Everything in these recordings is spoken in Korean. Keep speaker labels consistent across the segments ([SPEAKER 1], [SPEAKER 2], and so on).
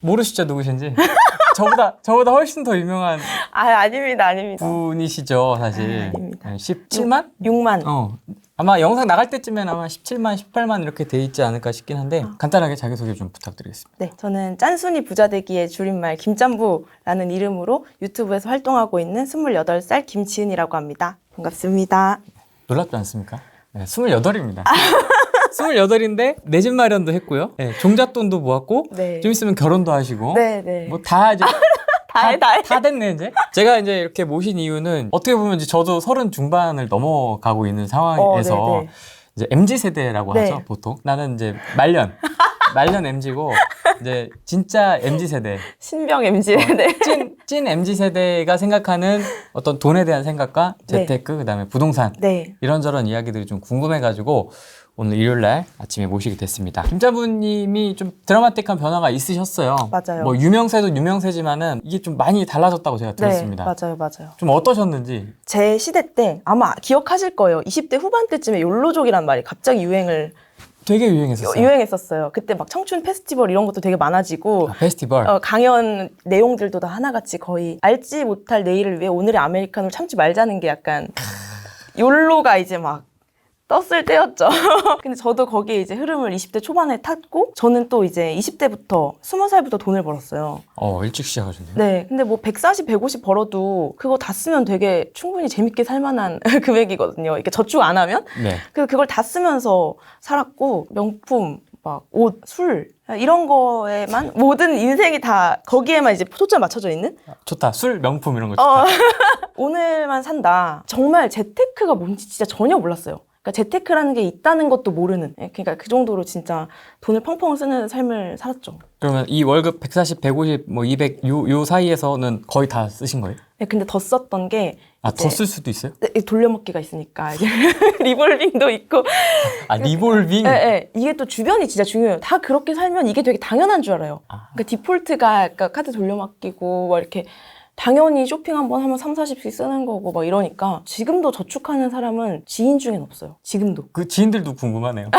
[SPEAKER 1] 모르시죠 누구신지? 저보다 훨씬 더 유명한
[SPEAKER 2] 아닙니다.
[SPEAKER 1] 분이시죠 사실.
[SPEAKER 2] 아닙니다.
[SPEAKER 1] 17만?
[SPEAKER 2] 6만.
[SPEAKER 1] 아마 영상 나갈 때쯤엔 아마 17만, 18만 이렇게 돼 있지 않을까 싶긴 한데 간단하게 자기소개 좀 부탁드리겠습니다.
[SPEAKER 2] 네, 저는 짠순이 부자되기의 줄임말 김짬부라는 이름으로 유튜브에서 활동하고 있는 28살 김지은이라고 합니다. 반갑습니다.
[SPEAKER 1] 놀랍지 않습니까? 네, 28입니다. 28인데 내 집 마련도 했고요. 네, 종잣돈도 모았고
[SPEAKER 2] 네.
[SPEAKER 1] 좀 있으면 결혼도 하시고
[SPEAKER 2] 네.
[SPEAKER 1] 뭐 다 이제
[SPEAKER 2] 다
[SPEAKER 1] 됐네 이제. 제가 이제 이렇게 모신 이유는 어떻게 보면 이제 저도 30 중반을 넘어가고 있는 상황에서 이제 MZ 세대라고
[SPEAKER 2] 네.
[SPEAKER 1] 하죠 보통. 나는 이제 말년 MZ고 이제 진짜 MZ 세대.
[SPEAKER 2] 신병 MZ. 네.
[SPEAKER 1] 찐 MZ 세대가 생각하는 어떤 돈에 대한 생각과
[SPEAKER 2] 네.
[SPEAKER 1] 재테크 그다음에 부동산
[SPEAKER 2] 네.
[SPEAKER 1] 이런저런 이야기들이 좀 궁금해가지고 오늘 일요일날 아침에 모시게 됐습니다. 김자부님이 좀 드라마틱한 변화가 있으셨어요.
[SPEAKER 2] 맞아요.
[SPEAKER 1] 뭐 유명세도 유명세지만은 이게 좀 많이 달라졌다고 제가 들었습니다.
[SPEAKER 2] 네, 맞아요.
[SPEAKER 1] 좀 어떠셨는지.
[SPEAKER 2] 제 시대 때 아마 기억하실 거예요. 20대 후반 때쯤에 욜로족이란 말이 갑자기
[SPEAKER 1] 되게 유행했었어요.
[SPEAKER 2] 유행했었어요. 그때 막 청춘 페스티벌 이런 것도 되게 많아지고
[SPEAKER 1] 페스티벌.
[SPEAKER 2] 강연 내용들도 다 하나같이 거의 알지 못할 내일을 위해 오늘의 아메리카노를 참지 말자는 게 약간 욜로가 이제 막 떴을 때였죠. 근데 저도 거기에 이제 흐름을 20대 초반에 탔고 저는 또 이제 20대부터 20살부터 돈을 벌었어요.
[SPEAKER 1] 일찍 시작하셨네요.
[SPEAKER 2] 네. 근데 뭐 140, 150 벌어도 그거 다 쓰면 되게 충분히 재밌게 살만한 금액이거든요. 이렇게 저축 안 하면.
[SPEAKER 1] 네.
[SPEAKER 2] 그걸 다 쓰면서 살았고 명품, 막 옷, 술 이런 거에만 모든 인생이 다 거기에만 이제 초점 맞춰져 있는?
[SPEAKER 1] 좋다. 술, 명품 이런 거 좋다.
[SPEAKER 2] 오늘만 산다. 정말 재테크가 뭔지 진짜 전혀 몰랐어요. 그러니까 재테크라는 게 있다는 것도 모르는. 그러니까 그 정도로 진짜 돈을 펑펑 쓰는 삶을 살았죠.
[SPEAKER 1] 그러면 이 월급 140, 150, 뭐 200 요 사이에서는 거의 다 쓰신 거예요?
[SPEAKER 2] 네, 근데 더 썼던 게
[SPEAKER 1] 더 쓸 수도 있어요?
[SPEAKER 2] 네, 돌려먹기가 있으니까 리볼빙도 있고.
[SPEAKER 1] 리볼빙?
[SPEAKER 2] 네, 이게 또 주변이 진짜 중요해요. 다 그렇게 살면 이게 되게 당연한 줄 알아요. 그러니까 디폴트가 약간 카드 돌려막기고 막 이렇게 당연히 쇼핑 한번 하면 3, 40씩 쓰는 거고 막 이러니까 지금도 저축하는 사람은 지인 중엔 없어요. 지금도.
[SPEAKER 1] 그 지인들도 궁금하네요.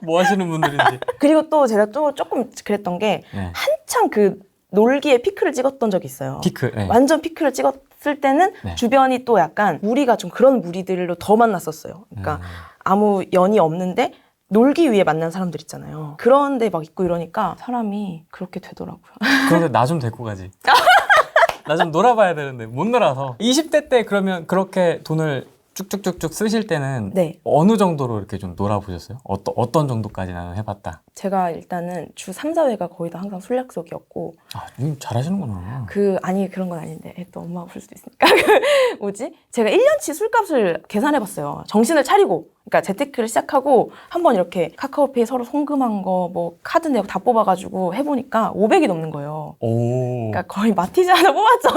[SPEAKER 1] 뭐 하시는 분들인지.
[SPEAKER 2] 그리고 또 제가 또 조금 그랬던 게
[SPEAKER 1] 네.
[SPEAKER 2] 한창 그 놀기에 피크를 찍었던 적이 있어요.
[SPEAKER 1] 피크. 네.
[SPEAKER 2] 완전 피크를 찍었을 때는
[SPEAKER 1] 네.
[SPEAKER 2] 주변이 또 약간 무리가 좀 그런 무리들로 더 만났었어요. 그러니까 아무 연이 없는데 놀기 위해 만난 사람들 있잖아요. 그런데 막 있고 이러니까 사람이 그렇게 되더라고요.
[SPEAKER 1] 그런데 나 좀 데리고 가지. 나 좀 놀아봐야 되는데 못 놀아서. 20대 때 그러면 그렇게 돈을 쭉쭉쭉쭉 쓰실 때는
[SPEAKER 2] 네.
[SPEAKER 1] 어느 정도로 이렇게 좀 놀아보셨어요? 어떤 정도까지 나는 해봤다.
[SPEAKER 2] 제가 일단은 주 3, 4회가 거의 다 항상 술 약속이었고
[SPEAKER 1] 잘하시는구나.
[SPEAKER 2] 아니 그런 건 아닌데 또 엄마가 볼 수도 있으니까 뭐지? 제가 1년치 술값을 계산해봤어요. 정신을 차리고 그러니까 재테크를 시작하고 한번 이렇게 카카오페이 서로 송금한 거 뭐 카드 내역 다 뽑아가지고 해보니까 500이 넘는 거예요.
[SPEAKER 1] 오.
[SPEAKER 2] 그러니까 거의 마티즈 하나 뽑았죠.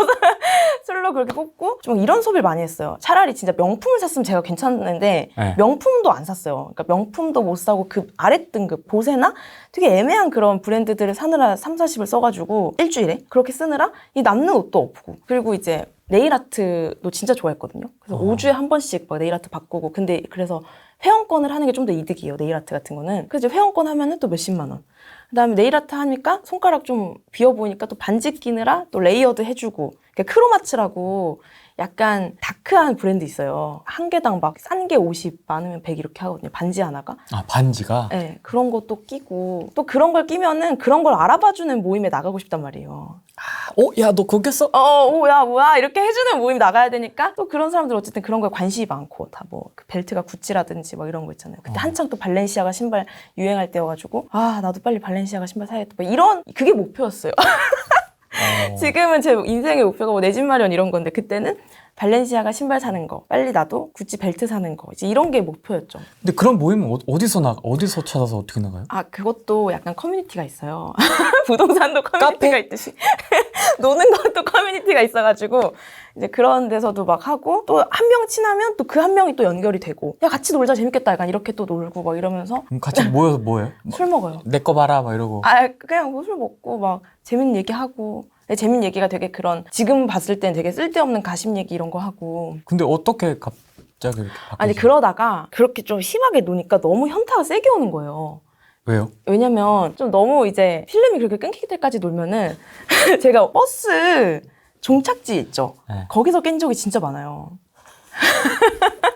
[SPEAKER 2] 술로 그렇게 뽑고 좀 이런 소비를 많이 했어요. 차라리 진짜 명품을 샀으면 제가 괜찮은데
[SPEAKER 1] 네.
[SPEAKER 2] 명품도 안 샀어요. 그러니까 명품도 못 사고 그 아랫등급 보세나 되게 애매한 그런 브랜드들을 사느라 3, 40을 써가지고 일주일에 그렇게 쓰느라 이 남는 옷도 없고 그리고 이제 네일 아트도 진짜 좋아했거든요. 그래서 5주에 한 번씩 막 네일 아트 바꾸고 근데 그래서 회원권을 하는 게 좀 더 이득이에요. 네일 아트 같은 거는. 그래서 이제 회원권 하면은 또 몇십만 원. 그다음에 네일 아트 하니까 손가락 좀 비어 보이니까 또 반지 끼느라 또 레이어드 해주고 그러니까 크로마츠라고 약간 다크한 브랜드 있어요. 한 개당 막 싼 게 50, 많으면 100 이렇게 하거든요. 반지 하나가.
[SPEAKER 1] 반지가?
[SPEAKER 2] 네, 그런 것도 끼고 또 그런 걸 끼면은 그런 걸 알아봐주는 모임에 나가고 싶단 말이에요.
[SPEAKER 1] 야, 너 그거 꼈어?
[SPEAKER 2] 야, 뭐야 이렇게 해주는 모임 나가야 되니까 또 그런 사람들 어쨌든 그런 거에 관심이 많고 다 뭐 그 벨트가 구찌라든지 막 이런 거 있잖아요. 그때 한창 또 발렌시아가 신발 유행할 때여가지고 나도 빨리 발렌시아가 신발 사야겠다. 뭐 이런 그게 목표였어요. 지금은 제 인생의 목표가 뭐 내 집 마련 이런 건데 그때는 발렌시아가 신발 사는 거, 빨리 나도 구찌 벨트 사는 거 이제 이런 게 목표였죠.
[SPEAKER 1] 근데 그런 모임은 어디서 찾아서 어떻게 나가요?
[SPEAKER 2] 그것도 약간 커뮤니티가 있어요. 부동산도 커뮤니티가 있듯이 노는 것도 커뮤니티가 있어가지고 이제 그런 데서도 막 하고 또 한 명 친하면 또 그 한 명이 또 연결이 되고 야 같이 놀자 재밌겠다 약간 이렇게 또 놀고 막 이러면서
[SPEAKER 1] 그럼 같이 모여서 뭐해요?
[SPEAKER 2] 술 먹어요.
[SPEAKER 1] 내 거 봐라 막 이러고.
[SPEAKER 2] 그냥 뭐 술 먹고 막 재밌는 얘기하고 재밌는 얘기가 되게 그런 지금 봤을 땐 되게 쓸데없는 가심 얘기 이런 거 하고
[SPEAKER 1] 근데 어떻게 갑자기 이렇게 바뀌었어요?
[SPEAKER 2] 그러다가 그렇게 좀 심하게 노니까 너무 현타가 세게 오는 거예요.
[SPEAKER 1] 왜요?
[SPEAKER 2] 왜냐면 좀 너무 이제 필름이 그렇게 끊길 때까지 놀면은 제가 버스 종착지 있죠?
[SPEAKER 1] 네.
[SPEAKER 2] 거기서 깬 적이 진짜 많아요.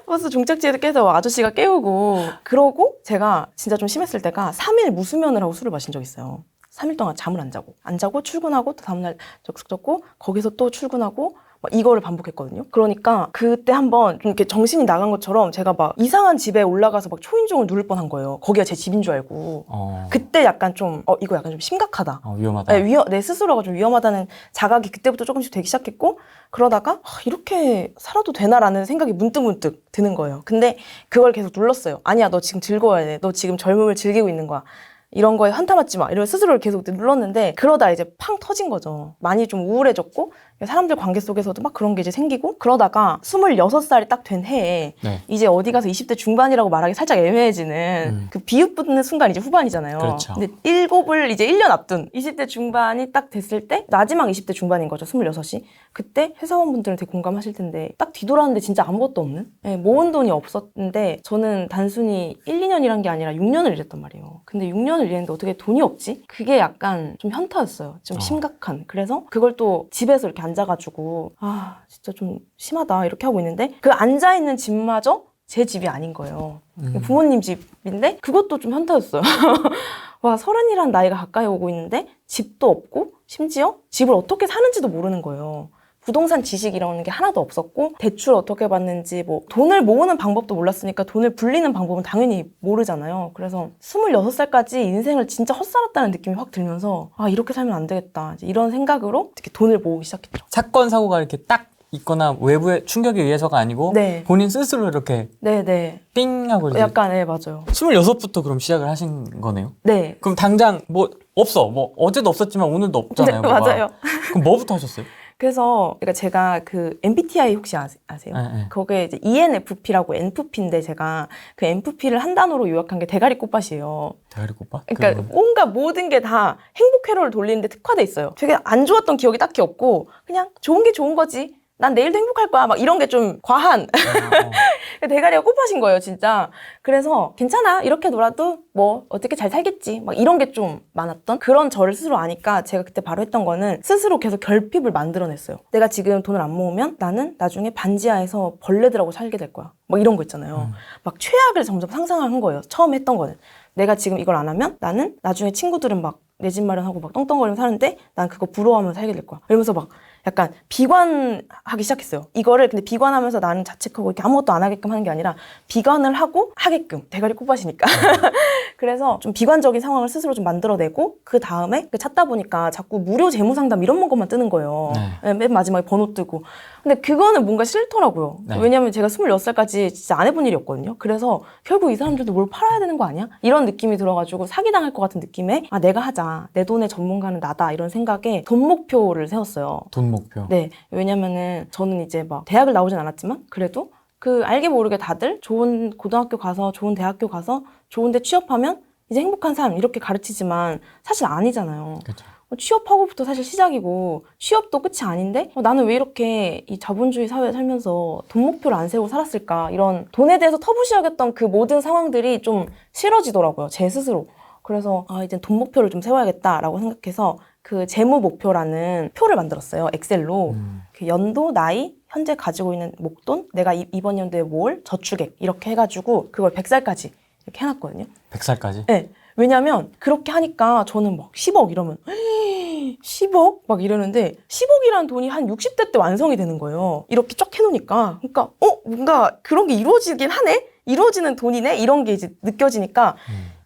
[SPEAKER 2] 버스 종착지에서 깨서 아저씨가 깨우고 그러고 제가 진짜 좀 심했을 때가 3일 무수면을 하고 술을 마신 적이 있어요. 3일 동안 잠을 안 자고 출근하고 또 다음날 적석 졌고 거기서 또 출근하고 막 이거를 반복했거든요. 그러니까 그때 한번 좀 이렇게 정신이 나간 것처럼 제가 막 이상한 집에 올라가서 막 초인종을 누를 뻔한 거예요. 거기가 제 집인 줄 알고. 그때 약간 좀 이거 약간 좀 심각하다.
[SPEAKER 1] 위험하다.
[SPEAKER 2] 네, 내 스스로가 좀 위험하다는 자각이 그때부터 조금씩 되기 시작했고 그러다가 이렇게 살아도 되나라는 생각이 문득문득 드는 거예요. 근데 그걸 계속 눌렀어요. 아니야, 너 지금 즐거워야 돼. 너 지금 젊음을 즐기고 있는 거야. 이런 거에 한타 맞지 마. 이런 스스로를 계속 눌렀는데 그러다 이제 팡 터진 거죠. 많이 좀 우울해졌고 사람들 관계 속에서도 막 그런 게 이제 생기고 그러다가 26살이 딱 된 해에
[SPEAKER 1] 네.
[SPEAKER 2] 이제 어디 가서 20대 중반이라고 말하기 살짝 애매해지는 그 비읍 붙는 순간 이제 후반이잖아요.
[SPEAKER 1] 그렇죠.
[SPEAKER 2] 근데 7을 이제 1년 앞둔 20대 중반이 딱 됐을 때 마지막 20대 중반인 거죠. 26이. 그때 회사원분들은 되게 공감하실 텐데 딱 뒤돌았는데 진짜 아무것도 없는? 네, 모은 돈이 없었는데 저는 단순히 1, 2년 일한 게 아니라 6년을 일했단 말이에요. 근데 6년을 일했는데 어떻게 돈이 없지? 그게 약간 좀 현타였어요. 좀 심각한. 그래서 그걸 또 집에서 이렇게 앉아가지고 진짜 좀 심하다 이렇게 하고 있는데 그 앉아있는 집마저 제 집이 아닌 거예요. 부모님 집인데 그것도 좀 현타였어요. 와, 30이란 나이가 가까이 오고 있는데 집도 없고 심지어 집을 어떻게 사는지도 모르는 거예요. 부동산 지식이라는 게 하나도 없었고 대출 어떻게 받는지 뭐 돈을 모으는 방법도 몰랐으니까 돈을 불리는 방법은 당연히 모르잖아요. 그래서 26살까지 인생을 진짜 헛살았다는 느낌이 확 들면서 이렇게 살면 안 되겠다. 이제 이런 생각으로 이렇게 돈을 모으기 시작했죠.
[SPEAKER 1] 사건 사고가 이렇게 딱 있거나 외부의 충격에 의해서가 아니고
[SPEAKER 2] 네.
[SPEAKER 1] 본인 스스로 이렇게
[SPEAKER 2] 네네.
[SPEAKER 1] 삥 하고 이제
[SPEAKER 2] 약간 맞아요.
[SPEAKER 1] 26부터 그럼 시작을 하신 거네요?
[SPEAKER 2] 네.
[SPEAKER 1] 그럼 당장 뭐 없어. 뭐 어제도 없었지만 오늘도 없잖아요.
[SPEAKER 2] 네,
[SPEAKER 1] 뭐가.
[SPEAKER 2] 맞아요.
[SPEAKER 1] 그럼 뭐부터 하셨어요?
[SPEAKER 2] 그래서 그러니까 제가 그 MBTI 혹시 아세요?
[SPEAKER 1] 네.
[SPEAKER 2] 거기에 이제 ENFP라고 NFP인데 제가 그 NFP를 한 단어로 요약한 게 대가리 꽃밭이에요.
[SPEAKER 1] 대가리 꽃밭?
[SPEAKER 2] 그러니까 온갖 모든 게 다 행복 회로를 돌리는데 특화돼 있어요. 되게 안 좋았던 기억이 딱히 없고 그냥 좋은 게 좋은 거지. 난 내일도 행복할 거야. 막 이런 게 좀 과한 대가리가 꽃밭인 거예요, 진짜. 그래서 괜찮아. 이렇게 놀아도 뭐 어떻게 잘 살겠지. 막 이런 게 좀 많았던 그런 저를 스스로 아니까 제가 그때 바로 했던 거는 스스로 계속 결핍을 만들어냈어요. 내가 지금 돈을 안 모으면 나는 나중에 반지하에서 벌레들하고 살게 될 거야. 막 이런 거 있잖아요. 막 최악을 점점 상상한 거예요. 처음 했던 거는. 내가 지금 이걸 안 하면 나는 나중에 친구들은 막 내 집 마련하고 막 떵떵거리면서 사는데 난 그거 부러워하면서 살게 될 거야. 이러면서 막 약간 비관하기 시작했어요. 이거를 근데 비관하면서 나는 자책하고 이렇게 아무것도 안 하게끔 하는 게 아니라 비관을 하고 하게끔. 대가리 꽃밭이니까. 그래서 좀 비관적인 상황을 스스로 좀 만들어내고 그 다음에 찾다 보니까 자꾸 무료 재무상담 이런 것만 뜨는 거예요.
[SPEAKER 1] 네.
[SPEAKER 2] 맨 마지막에 번호 뜨고. 근데 그거는 뭔가 싫더라고요.
[SPEAKER 1] 네.
[SPEAKER 2] 왜냐면 제가 26살까지 진짜 안 해본 일이었거든요. 그래서 결국 이 사람들도 뭘 팔아야 되는 거 아니야? 이런 느낌이 들어가지고 사기당할 것 같은 느낌에 내가 하자. 내 돈의 전문가는 나다. 이런 생각에 돈 목표를 세웠어요.
[SPEAKER 1] 돈 목표.
[SPEAKER 2] 네. 왜냐면은 저는 이제 막 대학을 나오진 않았지만 그래도 그 알게 모르게 다들 좋은 고등학교 가서 좋은 대학교 가서 좋은 데 취업하면 이제 행복한 삶 이렇게 가르치지만 사실 아니잖아요.
[SPEAKER 1] 그렇죠.
[SPEAKER 2] 취업하고부터 사실 시작이고 취업도 끝이 아닌데 나는 왜 이렇게 이 자본주의 사회에 살면서 돈 목표를 안 세우고 살았을까 이런 돈에 대해서 터부시하겠던 그 모든 상황들이 좀 싫어지더라고요. 제 스스로. 그래서 이제 돈 목표를 좀 세워야겠다라고 생각해서 그 재무 목표라는 표를 만들었어요. 엑셀로. 그 연도, 나이, 현재 가지고 있는 목돈, 내가 이번 연도에 모을 저축액 이렇게 해가지고 그걸 100살까지 이렇게 해놨거든요.
[SPEAKER 1] 100살까지?
[SPEAKER 2] 네. 왜냐면 그렇게 하니까 저는 막 10억 이러면 10억? 막 이러는데 10억이라는 돈이 한 60대 때 완성이 되는 거예요. 이렇게 쫙 해놓으니까. 그러니까 뭔가 그런 게 이루어지긴 하네? 이루어지는 돈이네? 이런 게 이제 느껴지니까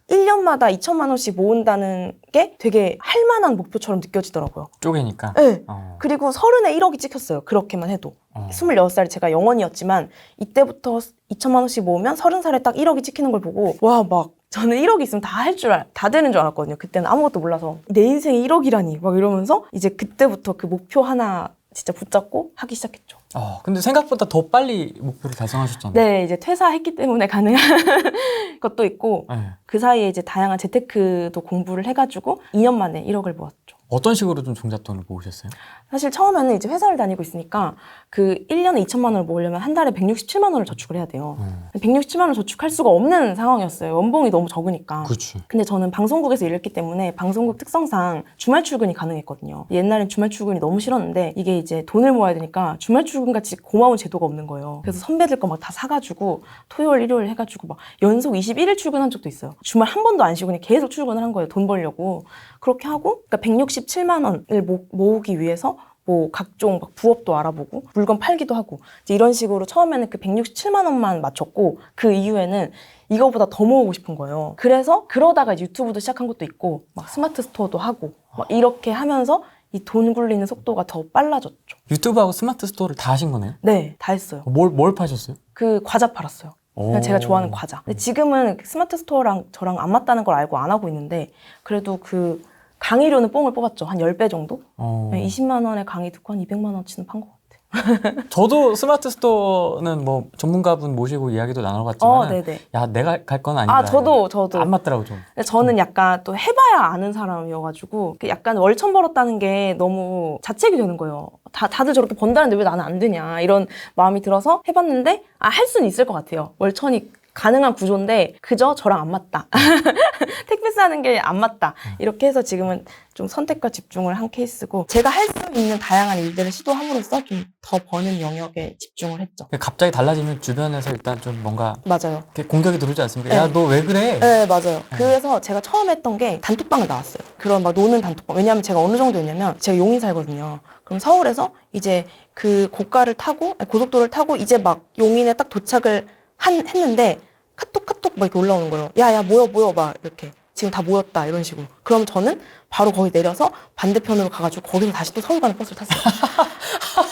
[SPEAKER 2] 1년마다 2천만 원씩 모은다는 게 되게 할 만한 목표처럼 느껴지더라고요.
[SPEAKER 1] 쪼개니까?
[SPEAKER 2] 네. 그리고 30에 1억이 찍혔어요. 그렇게만 해도. 26살이 제가 영원이었지만 이때부터 2천만 원씩 모으면 30살에 딱 1억이 찍히는 걸 보고 와, 막 저는 1억이 있으면 다 되는 줄 알았거든요. 그때는 아무것도 몰라서. 내 인생에 1억이라니 막 이러면서 이제 그때부터 그 목표 하나 진짜 붙잡고 하기 시작했죠.
[SPEAKER 1] 근데 생각보다 더 빨리 목표를 달성하셨잖아요.
[SPEAKER 2] 네, 이제 퇴사했기 때문에 가능한 것도 있고
[SPEAKER 1] 네.
[SPEAKER 2] 그 사이에 이제 다양한 재테크도 공부를 해가지고 2년 만에 1억을 모았죠.
[SPEAKER 1] 어떤 식으로 좀 종잣돈을 모으셨어요?
[SPEAKER 2] 사실 처음에는 이제 회사를 다니고 있으니까 그 1년에 2천만 원을 모으려면 한 달에 167만 원을 저축을 해야 돼요. 167만 원을 저축할 수가 없는 상황이었어요. 연봉이 너무 적으니까.
[SPEAKER 1] 그렇지.
[SPEAKER 2] 근데 저는 방송국에서 일했기 때문에 방송국 특성상 주말 출근이 가능했거든요. 옛날엔 주말 출근이 너무 싫었는데 이게 이제 돈을 모아야 되니까 주말 출근 같이 고마운 제도가 없는 거예요. 그래서 선배들 거 막 다 사가지고 토요일, 일요일 해가지고 막 연속 21일 출근한 적도 있어요. 주말 한 번도 안 쉬고 그냥 계속 출근을 한 거예요. 돈 벌려고. 그렇게 하고 그러니까 167만 원을 모으기 위해서 뭐 각종 막 부업도 알아보고 물건 팔기도 하고 이제 이런 식으로 처음에는 그 167만 원만 맞췄고 그 이후에는 이거보다 더 모으고 싶은 거예요. 그래서 그러다가 이제 유튜브도 시작한 것도 있고 막 스마트 스토어도 하고 막 이렇게 하면서 이 돈 굴리는 속도가 더 빨라졌죠.
[SPEAKER 1] 유튜브하고 스마트 스토어를 다 하신 거네요?
[SPEAKER 2] 네, 다 했어요.
[SPEAKER 1] 뭘 파셨어요?
[SPEAKER 2] 그 과자 팔았어요. 그냥 제가 좋아하는 과자. 근데 지금은 스마트 스토어랑 저랑 안 맞다는 걸 알고 안 하고 있는데 그래도 그 강의료는 뽕을 뽑았죠. 한 10배 정도? 20만 원의 강의 듣고 한 200만 원치는 판 것 같아요.
[SPEAKER 1] 저도 스마트 스토어는 뭐 전문가분 모시고 이야기도 나눠봤지만
[SPEAKER 2] 네네.
[SPEAKER 1] 야 내가 갈 건 아니다.
[SPEAKER 2] 저도.
[SPEAKER 1] 안 맞더라고 좀.
[SPEAKER 2] 근데 저는 약간 또 해봐야 아는 사람이어가지고 약간 월천 벌었다는 게 너무 자책이 되는 거예요. 다들 저렇게 번다는데 왜 나는 안 되냐 이런 마음이 들어서 해봤는데 할 수는 있을 것 같아요. 월천이 가능한 구조인데 그저 저랑 안 맞다. 택배 싸는 게 안 맞다. 이렇게 해서 지금은 좀 선택과 집중을 한 케이스고 제가 할 수 있는 다양한 일들을 시도함으로써 좀 더 버는 영역에 집중을 했죠.
[SPEAKER 1] 갑자기 달라지면 주변에서 일단 좀 뭔가
[SPEAKER 2] 맞아요.
[SPEAKER 1] 이렇게 공격이 들어오지 않습니까?
[SPEAKER 2] 네.
[SPEAKER 1] 야 너 왜 그래?
[SPEAKER 2] 네, 맞아요. 그래서 제가 처음 했던 게 단톡방을 나왔어요. 그런 막 노는 단톡방. 왜냐하면 제가 어느 정도였냐면 제가 용인 살거든요. 그럼 서울에서 이제 그 고속도로를 타고 이제 막 용인에 딱 도착을 했는데 카톡 막 이렇게 올라오는 거예요. 야야 모여 막 이렇게 지금 다 모였다 이런 식으로. 그럼 저는 바로 거기 내려서 반대편으로 가가지고 거기서 다시 또 서울 가는 버스를 탔어요.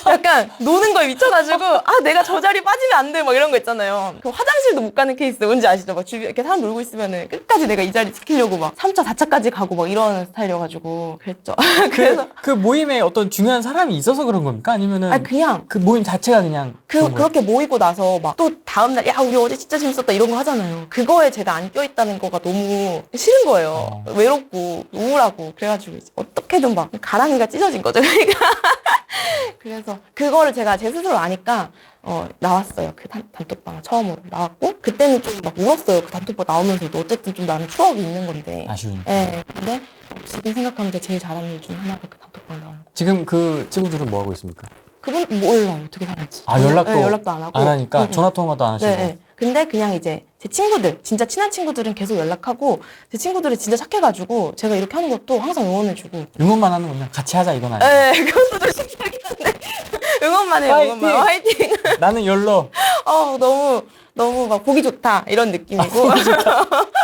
[SPEAKER 2] 약간 노는 거에 미쳐가지고 내가 저 자리 빠지면 안 돼 막 이런 거 있잖아요. 그 화장실도 못 가는 케이스 뭔지 아시죠? 막 주변 이렇게 사람 놀고 있으면은 끝까지 내가 이 자리 지키려고 막 3차 4차까지 가고 막 이런 스타일이어가지고 그랬죠. 그래서
[SPEAKER 1] 그 모임에 어떤 중요한 사람이 있어서 그런 겁니까? 아니면은
[SPEAKER 2] 그냥
[SPEAKER 1] 그 모임 자체가 그냥
[SPEAKER 2] 그렇게 모이고 나서 막 또 다음날 야 우리 어제 진짜 재밌었다 이런 거 하잖아요. 그거에 제가 안 껴있다는 거가 너무 싫은 거예요. 외롭고 우울하고 그래가지고 이제 어떻게든 막 가랑이가 찢어진 거죠. 그러니까 그래서 그거를 제가 제 스스로 아니까 나왔어요. 그 단톡방 처음으로 나왔고 그때는 좀 막 울었어요. 그 단톡방 나오면서도 어쨌든 좀 나는 추억이 있는 건데.
[SPEAKER 1] 아쉬우니까.
[SPEAKER 2] 네. 근데 지금 생각하면 제일 잘하는 일 중에 하나가 그 단톡방 나오는 거.
[SPEAKER 1] 지금 그 친구들은 뭐 하고 있습니까?
[SPEAKER 2] 그분 몰라요. 어떻게 살았지.
[SPEAKER 1] 연락도
[SPEAKER 2] 안 하고.
[SPEAKER 1] 안 하니까 전화 통화도 안 하시고.
[SPEAKER 2] 네. 근데 그냥 이제 제 친구들, 진짜 친한 친구들은 계속 연락하고 제 친구들이 진짜 착해가지고 제가 이렇게 하는 것도 항상 응원해주고.
[SPEAKER 1] 응원만 하는 거면 같이 하자 이건 아니야.
[SPEAKER 2] 네, 그것도 좀 신기하긴 한데 응원만 해요.
[SPEAKER 1] 화이팅!
[SPEAKER 2] 응원만. 화이팅.
[SPEAKER 1] 나는 열로.
[SPEAKER 2] 너무 막 보기 좋다 이런 느낌이고.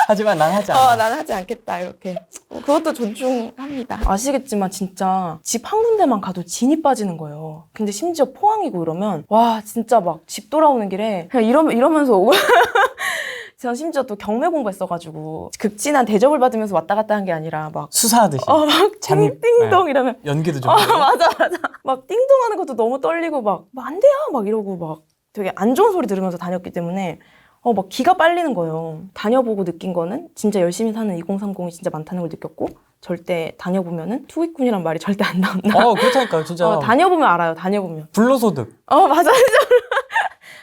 [SPEAKER 1] 하지만 난 하지 않아.
[SPEAKER 2] 나는 하지 않겠다 이렇게. 그것도 존중합니다. 아시겠지만 진짜 집 한 군데만 가도 진이 빠지는 거예요. 근데 심지어 포항이고 이러면 와 진짜 막 집 돌아오는 길에 그냥 이러면서 오고. 전 심지어 또 경매 공부했어가지고 극진한 대접을 받으면서 왔다 갔다 한 게 아니라 막
[SPEAKER 1] 수사하듯이.
[SPEAKER 2] 막
[SPEAKER 1] 잠입.
[SPEAKER 2] 띵띵동 이러면
[SPEAKER 1] 연기도 좀.
[SPEAKER 2] 맞아 막 띵동하는 것도 너무 떨리고 막 안 돼요 막 이러고 막 되게 안 좋은 소리 들으면서 다녔기 때문에 막 기가 빨리는 거예요. 다녀보고 느낀 거는 진짜 열심히 사는 2030이 진짜 많다는 걸 느꼈고 절대 다녀보면은 투기꾼이란 말이 절대 안 나온다.
[SPEAKER 1] 그렇다니까요 진짜.
[SPEAKER 2] 다녀보면 알아요. 다녀보면.
[SPEAKER 1] 불로소득.
[SPEAKER 2] 맞아.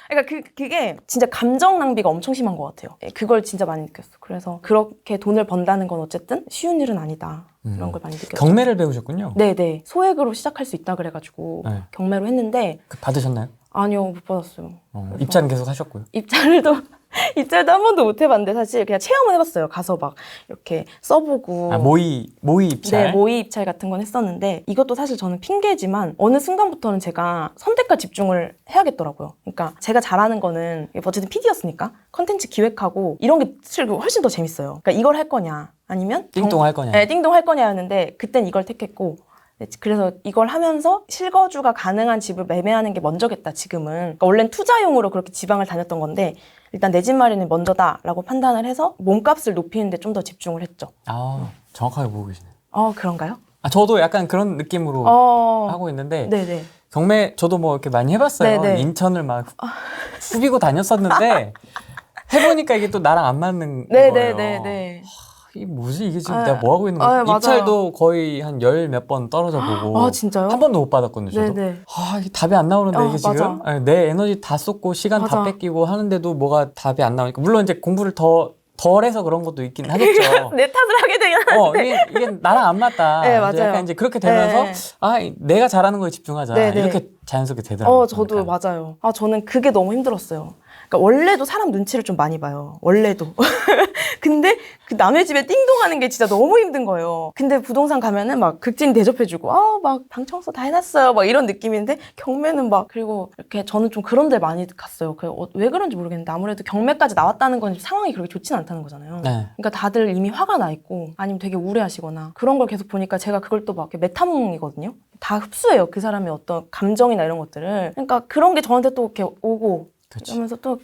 [SPEAKER 2] 그러니까 그게 진짜 감정 낭비가 엄청 심한 것 같아요. 그걸 진짜 많이 느꼈어. 그래서 그렇게 돈을 번다는 건 어쨌든 쉬운 일은 아니다. 이런 걸 많이 느꼈죠.
[SPEAKER 1] 경매를 배우셨군요.
[SPEAKER 2] 네네. 소액으로 시작할 수 있다 그래가지고
[SPEAKER 1] 네.
[SPEAKER 2] 경매로 했는데
[SPEAKER 1] 받으셨나요?
[SPEAKER 2] 아니요 못 받았어요.
[SPEAKER 1] 입찰은 계속 하셨고요.
[SPEAKER 2] 입찰도 한 번도 못 해봤는데 사실 그냥 체험을 해봤어요. 가서 막 이렇게 써보고.
[SPEAKER 1] 모의 입찰?
[SPEAKER 2] 네, 모의 입찰 같은 건 했었는데 이것도 사실 저는 핑계지만 어느 순간부터는 제가 선택과 집중을 해야겠더라고요. 그러니까 제가 잘하는 거는 어쨌든 PD였으니까 컨텐츠 기획하고 이런 게 사실 훨씬 더 재밌어요. 그러니까 이걸 할 거냐 아니면
[SPEAKER 1] 띵동 할 거냐.
[SPEAKER 2] 네, 띵동 할 거냐였는데 그땐 이걸 택했고 그래서 이걸 하면서 실거주가 가능한 집을 매매하는 게 먼저겠다 지금은. 그러니까 원래는 투자용으로 그렇게 지방을 다녔던 건데 일단 내 집 마련이 먼저다라고 판단을 해서 몸값을 높이는 데 좀 더 집중을 했죠.
[SPEAKER 1] 정확하게 보고 계시네.
[SPEAKER 2] 그런가요?
[SPEAKER 1] 저도 약간 그런 느낌으로 하고 있는데
[SPEAKER 2] 네네.
[SPEAKER 1] 경매 저도 뭐 이렇게 많이 해봤어요.
[SPEAKER 2] 네네.
[SPEAKER 1] 인천을 막 후비고 다녔었는데 해보니까 이게 또 나랑 안 맞는 거예요.
[SPEAKER 2] 네네네네.
[SPEAKER 1] 이게 뭐지? 이게 지금
[SPEAKER 2] 아,
[SPEAKER 1] 내가 뭐 하고 있는 거야?
[SPEAKER 2] 아, 맞아요.
[SPEAKER 1] 입찰도 거의 한 10몇 번 떨어져 보고
[SPEAKER 2] 아, 진짜요?
[SPEAKER 1] 한 번도 못 받았거든요. 저도.
[SPEAKER 2] 네네.
[SPEAKER 1] 아, 이게 답이 안 나오는데 이게 지금
[SPEAKER 2] 맞아.
[SPEAKER 1] 아니, 내 에너지 다 쏟고 시간 다
[SPEAKER 2] 맞아.
[SPEAKER 1] 뺏기고 하는데도 뭐가 답이 안 나오니까 물론 이제 공부를 덜해서 그런 것도 있긴 하겠죠.
[SPEAKER 2] 내 탓을 하게 되긴
[SPEAKER 1] 이게 나랑 안 맞다.
[SPEAKER 2] 네,
[SPEAKER 1] 이제
[SPEAKER 2] 맞아요.
[SPEAKER 1] 약간 이제 그렇게 되면서
[SPEAKER 2] 네.
[SPEAKER 1] 아, 내가 잘하는 거에 집중하자.
[SPEAKER 2] 네, 네.
[SPEAKER 1] 이렇게 자연스럽게 되더라고요.
[SPEAKER 2] 저도
[SPEAKER 1] 그러니까.
[SPEAKER 2] 맞아요. 저는 그게 너무 힘들었어요. 그러니까 원래도 사람 눈치를 좀 많이 봐요. 원래도. 근데 그 남의 집에 띵동하는 게 진짜 너무 힘든 거예요. 근데 부동산 가면은 막 극진 대접해주고 막 방 청소 다 해놨어요. 막 이런 느낌인데 경매는 막 그리고 이렇게 저는 좀 그런 데 많이 갔어요. 왜 그런지 모르겠는데 아무래도 경매까지 나왔다는 건 상황이 그렇게 좋진 않다는 거잖아요.
[SPEAKER 1] 네.
[SPEAKER 2] 그러니까 다들 이미 화가 나 있고 아니면 되게 우울해하시거나 그런 걸 계속 보니까 제가 그걸 또 막 메타몽이거든요. 다 흡수해요. 그 사람의 어떤 감정이나 이런 것들을. 그러니까 그런 게 저한테 또 이렇게 오고
[SPEAKER 1] 그치.
[SPEAKER 2] 이러면서 또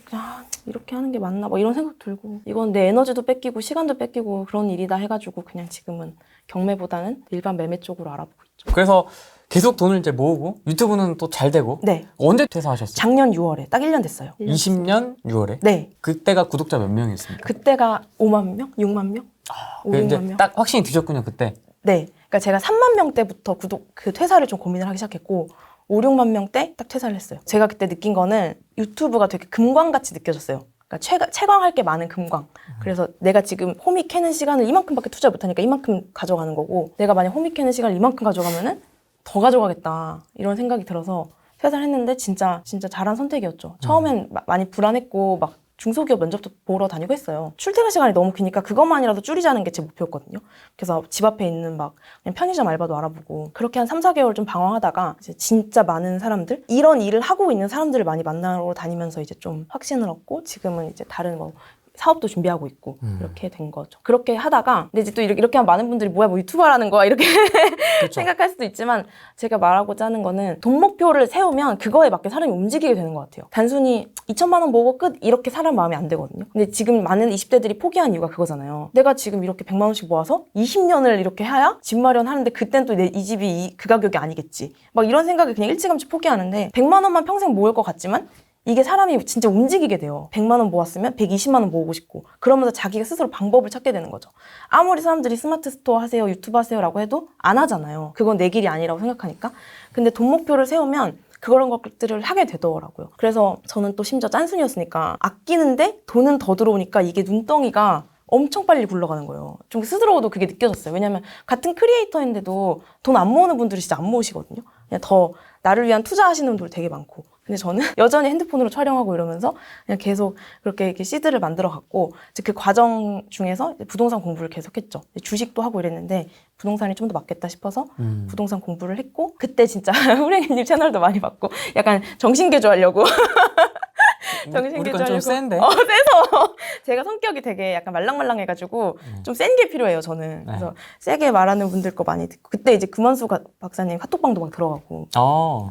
[SPEAKER 2] 이렇게 하는 게 맞나 막 이런 생각 들고 이건 내 에너지도 뺏기고 시간도 뺏기고 그런 일이다 해가지고 그냥 지금은 경매보다는 일반 매매 쪽으로 알아보고 있죠.
[SPEAKER 1] 그래서 계속 돈을 이제 모으고 유튜브는 또 잘 되고
[SPEAKER 2] 네.
[SPEAKER 1] 언제 퇴사하셨어요?
[SPEAKER 2] 작년 6월에 딱 1년 됐어요.
[SPEAKER 1] 20년 6월에?
[SPEAKER 2] 네.
[SPEAKER 1] 그때가 구독자 몇 명이었습니까?
[SPEAKER 2] 그때가 5만 명? 6만 명? 5,
[SPEAKER 1] 이제
[SPEAKER 2] 6만 명?
[SPEAKER 1] 딱 확신이 드셨군요 그때.
[SPEAKER 2] 네. 그러니까 제가 3만 명 때부터 퇴사를 좀 고민을 하기 시작했고 5, 6만 명 때 딱 퇴사를 했어요. 제가 그때 느낀 거는 유튜브가 되게 금광같이 느껴졌어요. 그러니까 채광할 게 많은 금광. 그래서 내가 지금 호미 캐는 시간을 이만큼밖에 투자 못하니까 이만큼 가져가는 거고 내가 만약 호미 캐는 시간을 이만큼 가져가면은 더 가져가겠다 이런 생각이 들어서 퇴사를 했는데 진짜 잘한 선택이었죠. 처음엔 많이 불안했고 막 중소기업 면접도 보러 다니고 했어요. 출퇴근 시간이 너무 기니까 그것만이라도 줄이자는 게 제 목표였거든요. 그래서 집 앞에 있는 막 그냥 편의점 알바도 알아보고 그렇게 한 3, 4개월 좀 방황하다가 이제 진짜 많은 사람들 이런 일을 하고 있는 사람들을 많이 만나러 다니면서 이제 좀 확신을 얻고 지금은 이제 다른 뭐 사업도 준비하고 있고 이렇게 된 거죠. 그렇게 하다가 근데 이제 또 이렇게 하면 많은 분들이 뭐야 뭐 유튜버라는 거야 이렇게
[SPEAKER 1] 그렇죠.
[SPEAKER 2] 생각할 수도 있지만 제가 말하고자 하는 거는 돈 목표를 세우면 그거에 맞게 사람이 움직이게 되는 것 같아요. 단순히 2천만 원 모으고 끝 이렇게 사람 마음이 안 되거든요. 근데 지금 많은 20대들이 포기한 이유가 그거잖아요. 내가 지금 이렇게 100만 원씩 모아서 20년을 이렇게 해야 집 마련하는데 그땐 또 이 집이 그 가격이 아니겠지. 막 이런 생각을 그냥 일찌감치 포기하는데 100만 원만 평생 모을 것 같지만 이게 사람이 진짜 움직이게 돼요. 100만 원 모았으면 120만 원 모으고 싶고 그러면서 자기가 스스로 방법을 찾게 되는 거죠. 아무리 사람들이 스마트 스토어 하세요, 유튜브 하세요 라고 해도 안 하잖아요. 그건 내 길이 아니라고 생각하니까. 근데 돈 목표를 세우면 그런 것들을 하게 되더라고요. 그래서 저는 또 심지어 짠순이였으니까 아끼는데 돈은 더 들어오니까 이게 눈덩이가 엄청 빨리 굴러가는 거예요. 좀 스스로도 그게 느껴졌어요. 왜냐면 같은 크리에이터인데도 돈 안 모으는 분들이 진짜 안 모으시거든요. 그냥 더 나를 위한 투자하시는 분들 되게 많고. 근데 저는 여전히 핸드폰으로 촬영하고 이러면서 그냥 계속 그렇게 이렇게 시드를 만들어 갔고 이제 그 과정 중에서 부동산 공부를 계속했죠. 주식도 하고 이랬는데 부동산이 좀 더 맞겠다 싶어서 부동산 공부를 했고 그때 진짜 후랭이님 채널도 많이 봤고 약간 정신개조하려고
[SPEAKER 1] 우리 건 좀 센데.
[SPEAKER 2] 세서 제가 성격이 되게 약간 말랑말랑해가지고 좀 센 게 필요해요 저는. 그래서 세게 말하는 분들 거 많이 듣고 그때 이제 금원수 박사님 카톡방도 막 들어가고.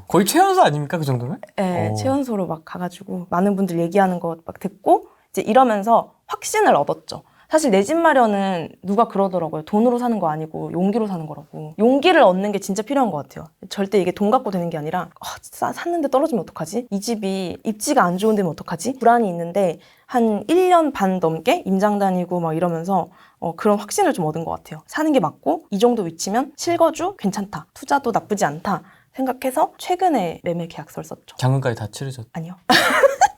[SPEAKER 1] 거의 최연소 아닙니까 그 정도면?
[SPEAKER 2] 네, 최연소로 막 가가지고 많은 분들 얘기하는 거 막 듣고 이제 이러면서 확신을 얻었죠. 사실 내 집 마련은 누가 그러더라고요. 돈으로 사는 거 아니고 용기로 사는 거라고. 용기를 얻는 게 진짜 필요한 것 같아요. 절대 이게 돈 갖고 되는 게 아니라 샀는데 떨어지면 어떡하지? 이 집이 입지가 안 좋은 데면 어떡하지? 불안이 있는데 한 1년 반 넘게 임장 다니고 막 이러면서 그런 확신을 좀 얻은 것 같아요. 사는 게 맞고 이 정도 위치면 실거주 괜찮다. 투자도 나쁘지 않다. 생각해서 최근에 매매 계약서를 썼죠.
[SPEAKER 1] 잔금까지 다 치르셨?
[SPEAKER 2] 아니요.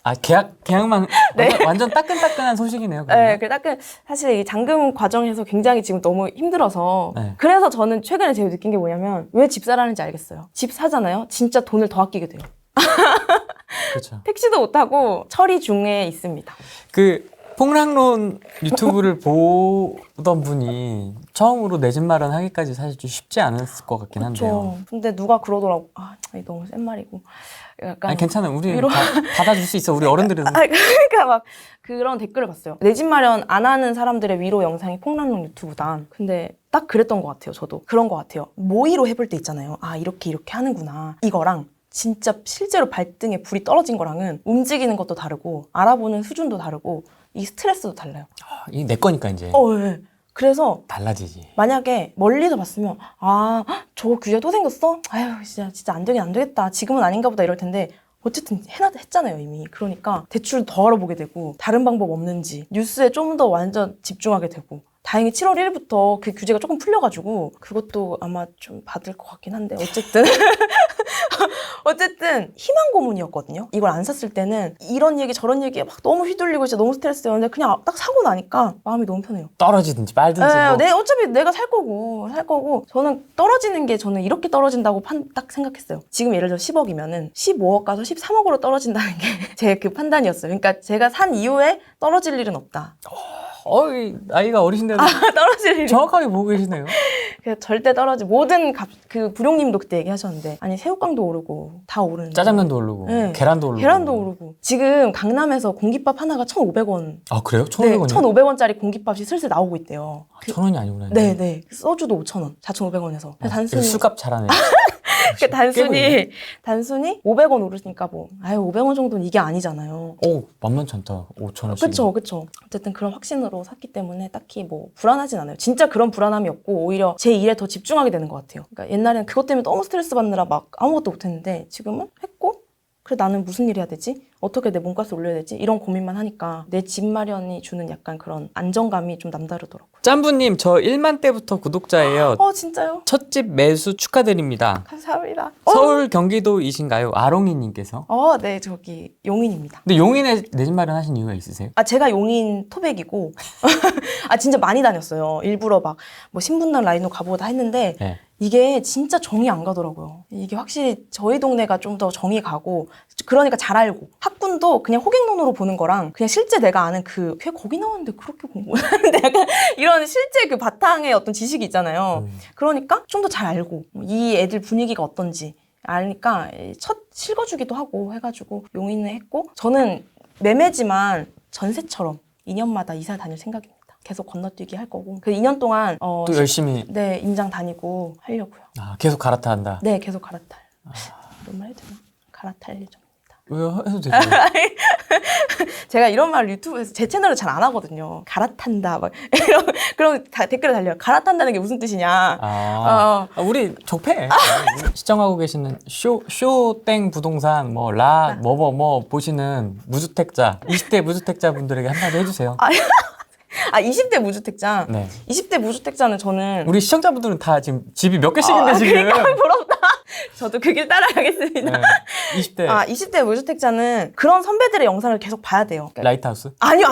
[SPEAKER 1] 아 계약만
[SPEAKER 2] 네.
[SPEAKER 1] 완전 따끈따끈한 소식이네요. 그러면.
[SPEAKER 2] 네, 사실 이 잔금 과정에서 굉장히 지금 너무 힘들어서
[SPEAKER 1] 네.
[SPEAKER 2] 그래서 저는 최근에 제일 느낀 게 뭐냐면 왜 집 사라는지 알겠어요. 집 사잖아요. 진짜 돈을 더 아끼게 돼요.
[SPEAKER 1] 그렇죠.
[SPEAKER 2] 택시도 못 타고 처리 중에 있습니다.
[SPEAKER 1] 그 폭락론 유튜브를 보던 분이 처음으로 내 집 마련하기까지 사실 좀 쉽지 않았을 것 같긴 한데요.
[SPEAKER 2] 그렇죠. 근데 누가 그러더라고. 이거 너무 센 말이고. 약간
[SPEAKER 1] 아니 괜찮아요. 우리
[SPEAKER 2] 위로-
[SPEAKER 1] 받아줄 수 있어. 우리 어른들은.
[SPEAKER 2] 그러니까 막 그런 댓글을 봤어요. 내 집 마련 안 하는 사람들의 위로 영상이 폭락론 유튜브다. 근데 딱 그랬던 것 같아요. 저도 그런 것 같아요. 모의로 해볼 때 있잖아요. 이렇게 하는구나. 이거랑 진짜 실제로 발등에 불이 떨어진 거랑은 움직이는 것도 다르고 알아보는 수준도 다르고 이 스트레스도 달라요.
[SPEAKER 1] 이게 내 거니까 이제
[SPEAKER 2] 네. 그래서
[SPEAKER 1] 달라지지.
[SPEAKER 2] 만약에 멀리서 봤으면 저 규제 또 생겼어? 아유 진짜 안 되겠다. 지금은 아닌가 보다 이럴 텐데 어쨌든 했잖아요 이미. 그러니까 대출 더 알아보게 되고 다른 방법 없는지 뉴스에 좀 더 완전 집중하게 되고 다행히 7월 1일부터 그 규제가 조금 풀려가지고 그것도 아마 좀 받을 것 같긴 한데 어쨌든 어쨌든 희망 고문이었거든요. 이걸 안 샀을 때는 이런 얘기 저런 얘기에 막 너무 휘둘리고 진짜 너무 스트레스였는데 그냥 딱 사고 나니까 마음이 너무 편해요.
[SPEAKER 1] 떨어지든지 말든지 뭐.
[SPEAKER 2] 네, 어차피 내가 살 거고 저는 떨어지는 게 저는 이렇게 떨어진다고 딱 생각했어요. 지금 예를 들어 10억이면은 15억 가서 13억으로 떨어진다는 게 제 그 판단이었어요. 그러니까 제가 산 이후에 떨어질 일은 없다.
[SPEAKER 1] 어이 나이가 어리신데도
[SPEAKER 2] 떨어질 일이
[SPEAKER 1] 정확하게 보고 계시네요.
[SPEAKER 2] 그래서 절대 모든 그 부룡님도 그때 얘기하셨는데 아니 새우깡도 오르고 다 오르는데
[SPEAKER 1] 짜장면도 오르고
[SPEAKER 2] 네.
[SPEAKER 1] 계란도 오르고.
[SPEAKER 2] 계란도 오르고 지금 강남에서 공깃밥 하나가 1,500원.
[SPEAKER 1] 아 그래요?
[SPEAKER 2] 네,
[SPEAKER 1] 1,500원이요?
[SPEAKER 2] 1,500원짜리 공깃밥이 슬슬 나오고 있대요.
[SPEAKER 1] 1,000원이 아니구나.
[SPEAKER 2] 네. 소주도 5,000원, 4,500원에서. 단순히
[SPEAKER 1] 술값 잘하네.
[SPEAKER 2] 단순히 500원 오르니까 뭐, 500원 정도는 이게 아니잖아요.
[SPEAKER 1] 오 만만치 않다. 5,000원씩.
[SPEAKER 2] 그쵸. 어쨌든 그런 확신으로 샀기 때문에 딱히 뭐 불안하진 않아요. 진짜 그런 불안함이 없고 오히려 제 일에 더 집중하게 되는 것 같아요. 그러니까 옛날에는 그것 때문에 너무 스트레스 받느라 막 아무것도 못했는데 지금은 했고 그래 나는 무슨 일 해야 되지? 어떻게 내 몸값을 올려야 되지? 이런 고민만 하니까 내 집 마련이 주는 약간 그런 안정감이 좀 남다르더라고요.
[SPEAKER 1] 짬부님 저 1만 때부터 구독자예요.
[SPEAKER 2] 진짜요?
[SPEAKER 1] 첫 집 매수 축하드립니다.
[SPEAKER 2] 감사합니다.
[SPEAKER 1] 서울 경기도이신가요? 아롱이님께서.
[SPEAKER 2] 네, 저기 용인입니다.
[SPEAKER 1] 근데 용인에 내 집 마련하신 이유가 있으세요?
[SPEAKER 2] 제가 용인 토백이고 진짜 많이 다녔어요. 일부러 막 뭐 신분당 라인으로 가보고 다 했는데
[SPEAKER 1] 네.
[SPEAKER 2] 이게 진짜 정이 안 가더라고요. 이게 확실히 저희 동네가 좀 더 정이 가고 그러니까 잘 알고 학군도 그냥 호갱론으로 보는 거랑 그냥 실제 내가 아는 걔 거기 나왔는데 그렇게 공부하는데 약간 이런 실제 그 바탕의 어떤 지식이 있잖아요. 그러니까 좀 더 잘 알고 이 애들 분위기가 어떤지 아니까 첫 실거주기도 하고 해가지고 용인을 했고 저는 매매지만 전세처럼 2년마다 이사 다닐 생각입니다. 계속 건너뛰기 할 거고 그 2년 동안
[SPEAKER 1] 또 열심히.
[SPEAKER 2] 네 임장 다니고 하려고요.
[SPEAKER 1] 계속 갈아타 한다.
[SPEAKER 2] 네 계속 갈아탈. 이런 말 해도 되나? 갈아탈 예정입니다.
[SPEAKER 1] 왜요? 해도 되죠.
[SPEAKER 2] 제가 이런 말을 유튜브에서 제 채널을 잘 안 하거든요. 갈아탄다 막 이런 그럼 댓글에 달려요. 갈아탄다는 게 무슨 뜻이냐.
[SPEAKER 1] 우리 적폐. 시청하고 계시는 쇼땡 부동산 뭐 보시는 무주택자 20대 무주택자 분들에게 한마디 해주세요.
[SPEAKER 2] 20대 무주택자.
[SPEAKER 1] 네.
[SPEAKER 2] 20대 무주택자는 저는
[SPEAKER 1] 우리 시청자분들은 다 지금 집이 몇 개씩인데 지금.
[SPEAKER 2] 그러니까 부럽다. 저도 그 길 따라가겠습니다.
[SPEAKER 1] 네. 20대
[SPEAKER 2] 20대 무주택자는 그런 선배들의 영상을 계속 봐야 돼요.
[SPEAKER 1] 라이트하우스?
[SPEAKER 2] 아니요.